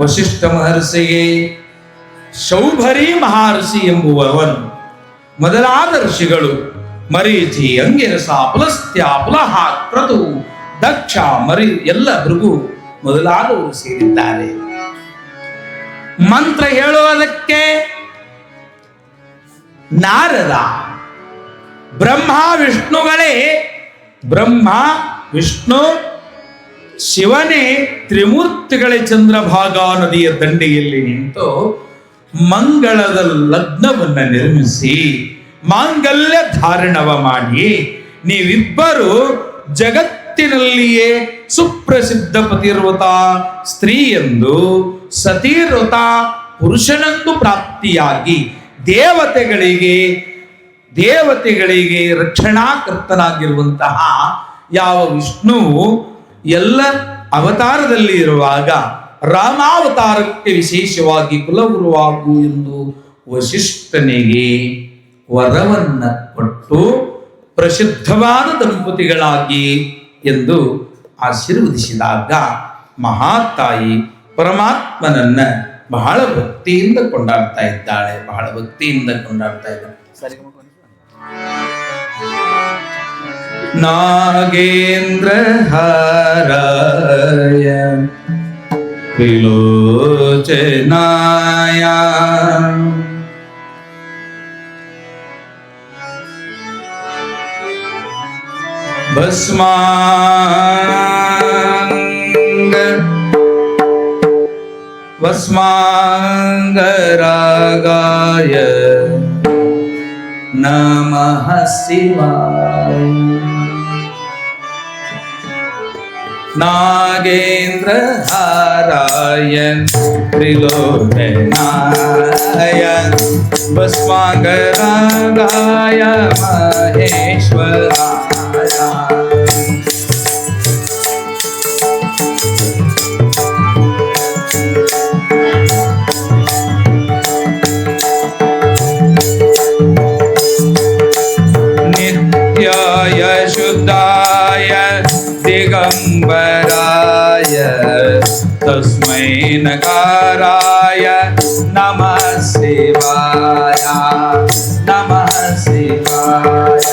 ವಶಿಷ್ಠ ಮಹರ್ಷಿಗೆ ಶೌಭರಿ ಮಹರ್ಷಿ ಎಂಬುವವನು ಮೊದಲಾದ ಋಷಿಗಳು ಮರೀಚಿ, ಅಂಗಿರಸ, ಪುಲಸ್ತ್ಯ, ಪುಲಹ, ಕ್ರತು, ದಕ್ಷ, ಮರಿ ಎಲ್ಲ ಭೃಗು ಮೊದಲಾದವರು ಸೇರಿದ್ದಾರೆ. ಮಂತ್ರ ಹೇಳುವುದಕ್ಕೆ ನಾರದ, ಬ್ರಹ್ಮ ವಿಷ್ಣುಗಳೇ, ಬ್ರಹ್ಮ ವಿಷ್ಣು ಶಿವನೇ ತ್ರಿಮೂರ್ತಿಗಳೇ ಚಂದ್ರಭಾಗಾ ನದಿಯ ದಂಡೆಯಲ್ಲಿ ನಿಂತು ಮಂಗಳದ ಲಗ್ನವನ್ನ ನಿರ್ಮಿಸಿ ಮಾಂಗಲ್ಯ ಧಾರಣವ ಮಾಡಿ ನೀವಿಬ್ಬರು ಜಗತ್ತಿನಲ್ಲಿಯೇ ಸುಪ್ರಸಿದ್ಧ ಪತಿರ್ವತ ಸ್ತ್ರೀ ಎಂದು ಸತೀರ್ವತ ಪುರುಷನೆಂದು ಪ್ರಾಪ್ತಿಯಾಗಿ ದೇವತೆಗಳಿಗೆ ರಕ್ಷಣಾಕರ್ತನಾಗಿರುವಂತಹ ಯಾವ ವಿಷ್ಣುವು ಎಲ್ಲ ಅವತಾರದಲ್ಲಿ ಇರುವಾಗ ರಾಮಾವತಾರಕ್ಕೆ ವಿಶೇಷವಾಗಿ ಕುಲಗುರುವಾಗು ಎಂದು ವಶಿಷ್ಠನಿಗೆ ವರವನ್ನ ಕೊಟ್ಟು ಪ್ರಸಿದ್ಧವಾದ ದಂಪತಿಗಳಾಗಿ ಎಂದು ಆಶೀರ್ವದಿಸಿದಾಗ ಮಹಾತಾಯಿ ಪರಮಾತ್ಮನನ್ನ ಬಹಳ ಭಕ್ತಿಯಿಂದ ಕೊಂಡಾಡ್ತಾ ಇದ್ದಾಳೆ. ಬಹಳ ಭಕ್ತಿಯಿಂದ ಕೊಂಡಾಡ್ತಾ ಇದ್ದಾಳೆ. ಸರಿ, ನಾಗೇಂದ್ರ ಹಾರಾಯ ವಿಲೋಚನಾಯ ಭಸ್ಮಾಂಗರಾಗಾಯ ನಮಃ ಶಿವಾಯ. ನಾಗೇಂದ್ರ ಹಾರಾಯ ತ್ರಿಲೋಚನಾಯ ಭಸ್ಮಾಂಗರಾಗಾಯ ಮಹೇಶ್ವರಾಯ. नित्याय शुद्धाय दिगंबराय तस्मै नकाराय नमः शिवाय नमः शिवाय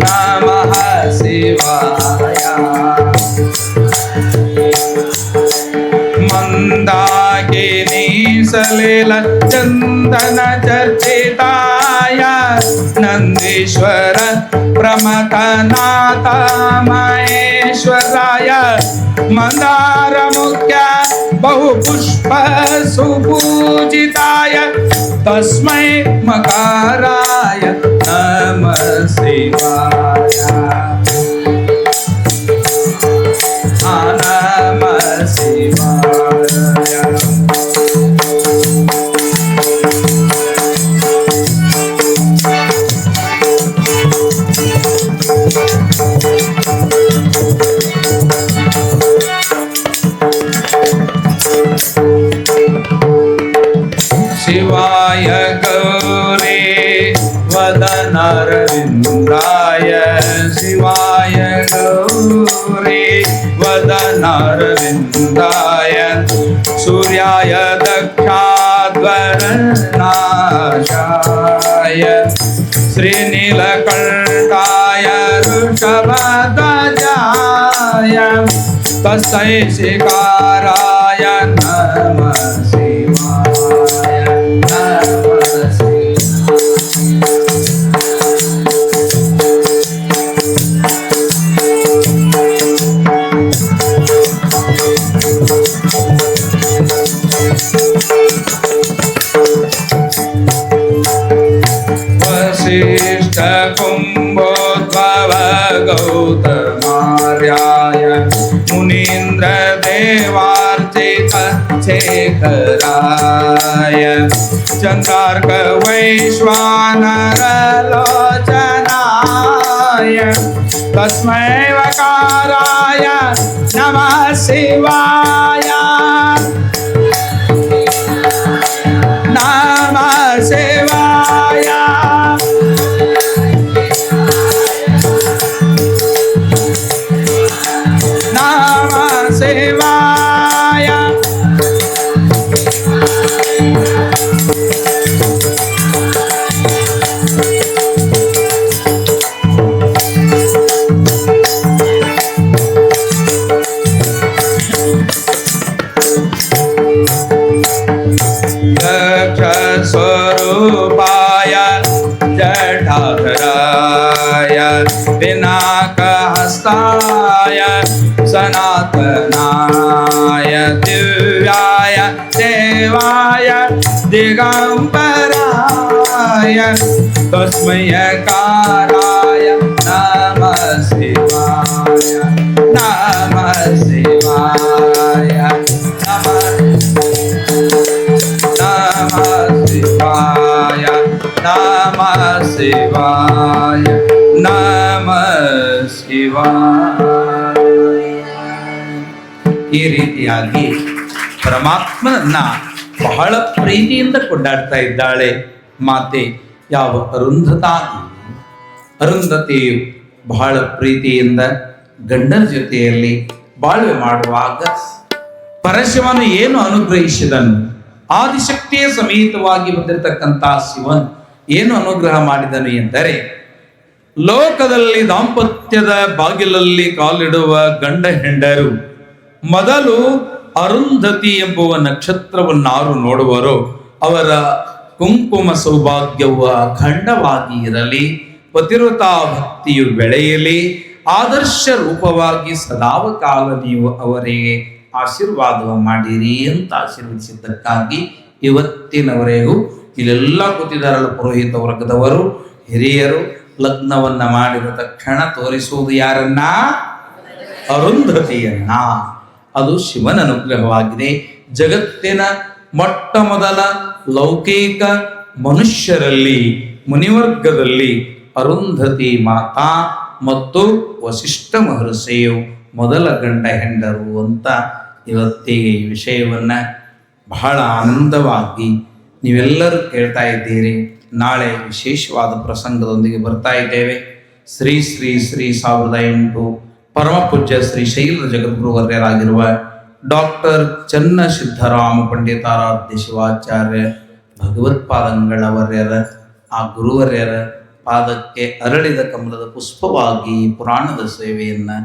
नमः शिवाय. मंदाकिनी सलिल चंदन चर्चिताय नंदीश्वर प्रमथनाथ महेश्वराय मंदार मुख्य बहुपुष्प सुपूजिताय तस्मै मकाराय नमः शिवाय। नमः शिवाय। शिवाय गौरे वदनारविन्दाय शिवाय गौरे वदनारविन्दाय सूर्याय दक्षाध्वरनाशाय श्रीनीलकण्ठाय ऋषभध्वजाय तस्मै शिकाराय नमः शिवाय। वसिष्ठ कुम्भोद्भव गौतमार्याय मुनीन्द्र देवार्चित शेखराय चन्द्रार्क वैश्वानर लोचनाय तस्मै वकाराय नमः शिवाय। नमः शिवाय। नमः शिवाय। स्वरूपाय जटाधराय पिनाकहस्ताय सनातनाय दिव्याय देवाय दिगंबराय तस्मै काराय नमः शिवाय। नमः शिवाय। नमः शिवाय। नमः शिवाय। नमः ಶಿವಾಯ. ಈ ರೀತಿಯಾಗಿ ಪರಮಾತ್ಮನನ್ನ ಬಹಳ ಪ್ರೀತಿಯಿಂದ ಕೊಂಡಾಡ್ತಾ ಇದ್ದಾಳೆ ಮಾತೆ ಯಾವ ಅರುಂಧತಿಯು ಬಹಳ ಪ್ರೀತಿಯಿಂದ ಗಂಡನ ಜೊತೆಯಲ್ಲಿ ಬಾಳ್ವೆ ಮಾಡುವಾಗ ಪರಶಿವನು ಏನು ಅನುಗ್ರಹಿಸಿದನು, ಆದಿಶಕ್ತಿಯ ಸಮೇತವಾಗಿ ಬಂದಿರತಕ್ಕಂಥ ಶಿವನ್ ಏನು ಅನುಗ್ರಹ ಮಾಡಿದನು ಎಂದರೆ, ಲೋಕದಲ್ಲಿ ದಾಂಪತ್ಯದ ಬಾಗಿಲಲ್ಲಿ ಕಾಲಿಡುವ ಗಂಡ ಹೆಂಡರು ಮೊದಲು ಅರುಂಧತಿ ಎಂಬುವ ನಕ್ಷತ್ರವನ್ನಾರು ನೋಡುವರೋ ಅವರ ಕುಂಕುಮ ಸೌಭಾಗ್ಯವು ಅಖಂಡವಾಗಿ ಇರಲಿ, ಪತಿವ್ರತಾ ಭಕ್ತಿಯು ಬೆಳೆಯಲಿ, ಆದರ್ಶ ರೂಪವಾಗಿ ಸದಾವಕಾಲ ನೀವು ಅವರಿಗೆ ಆಶೀರ್ವಾದ ಮಾಡಿರಿ ಅಂತ ಆಶೀರ್ವದಿಸಿದ್ದಕ್ಕಾಗಿ ಇವತ್ತಿನವರೆಗೂ ಇಲ್ಲೆಲ್ಲ ಕೂತಿದಾರಲ್ಲ ಪುರೋಹಿತ ವರ್ಗದವರು ಹಿರಿಯರು ಲಗ್ನವನ್ನ ಮಾಡಿದ ತಕ್ಷಣ ತೋರಿಸುವುದು ಯಾರನ್ನ? ಅರುಂಧತಿಯನ್ನ. ಅದು ಶಿವನ ಅನುಗ್ರಹವಾಗಿದೆ. ಜಗತ್ತಿನ ಮೊಟ್ಟ ಮೊದಲ ಲೌಕಿಕ ಮನುಷ್ಯರಲ್ಲಿ ಮುನಿವರ್ಗದಲ್ಲಿ ಅರುಂಧತಿ ಮಾತಾ ಮತ್ತು ವಸಿಷ್ಠ ಮಹರ್ಷಿಯು ಮೊದಲ ಗಂಡ ಹೆಂಡರು ಅಂತ ಇವತ್ತಿಗೆ ಈ ವಿಷಯವನ್ನ ಬಹಳ ಆನಂದವಾಗಿ ನೀವೆಲ್ಲರೂ ಕೇಳ್ತಾ ಇದ್ದೀರಿ. ನಾಳೆ ವಿಶೇಷವಾದ ಪ್ರಸಂಗದೊಂದಿಗೆ ಬರ್ತಾ ಇದ್ದೇವೆ. ಶ್ರೀ ಶ್ರೀ ಶ್ರೀ 1008 ಪರಮ ಪೂಜ್ಯ ಶ್ರೀ ಶೈಲ ಜಗದ್ಗುರುವರ್ಯರಾಗಿರುವ ಡಾಕ್ಟರ್ ಚನ್ನ ಸಿದ್ದರಾಮ ಪಂಡಿತಾರಾಧ್ಯ ಶಿವಾಚಾರ್ಯ ಭಗವತ್ಪಾದಂಗಳವರ್ಯರ ಆ ಗುರುವರ್ಯರ ಪಾದಕ್ಕೆ ಅರಳಿದ ಕಮಲದ ಪುಷ್ಪವಾಗಿ ಪುರಾಣದ ಸೇವೆಯನ್ನು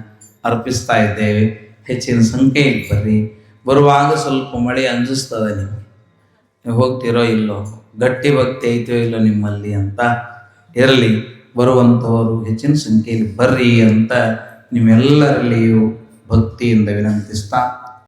ಅರ್ಪಿಸ್ತಾ ಇದ್ದೇವೆ. ಹೆಚ್ಚಿನ ಸಂಖ್ಯೆಯಲ್ಲಿ ಬರ್ರಿ. ಬರುವಾಗ ಸ್ವಲ್ಪ ಮಳೆ ಅಂಜಿಸ್ತದೆ, ನೀವು ಹೋಗ್ತಿರೋ ಇಲ್ಲೋ, ಗಟ್ಟಿ ಭಕ್ತಿ ಐತೋ ಇಲ್ಲೋ ನಿಮ್ಮಲ್ಲಿ ಅಂತ ಇರಲಿ. ಬರುವಂಥವರು ಹೆಚ್ಚಿನ ಸಂಖ್ಯೆಯಲ್ಲಿ ಬರ್ರಿ ಅಂತ ನಿಮ್ಮೆಲ್ಲರಲ್ಲಿಯೂ ಭಕ್ತಿಯಿಂದ ವಿನಂತಿಸ್ತಾ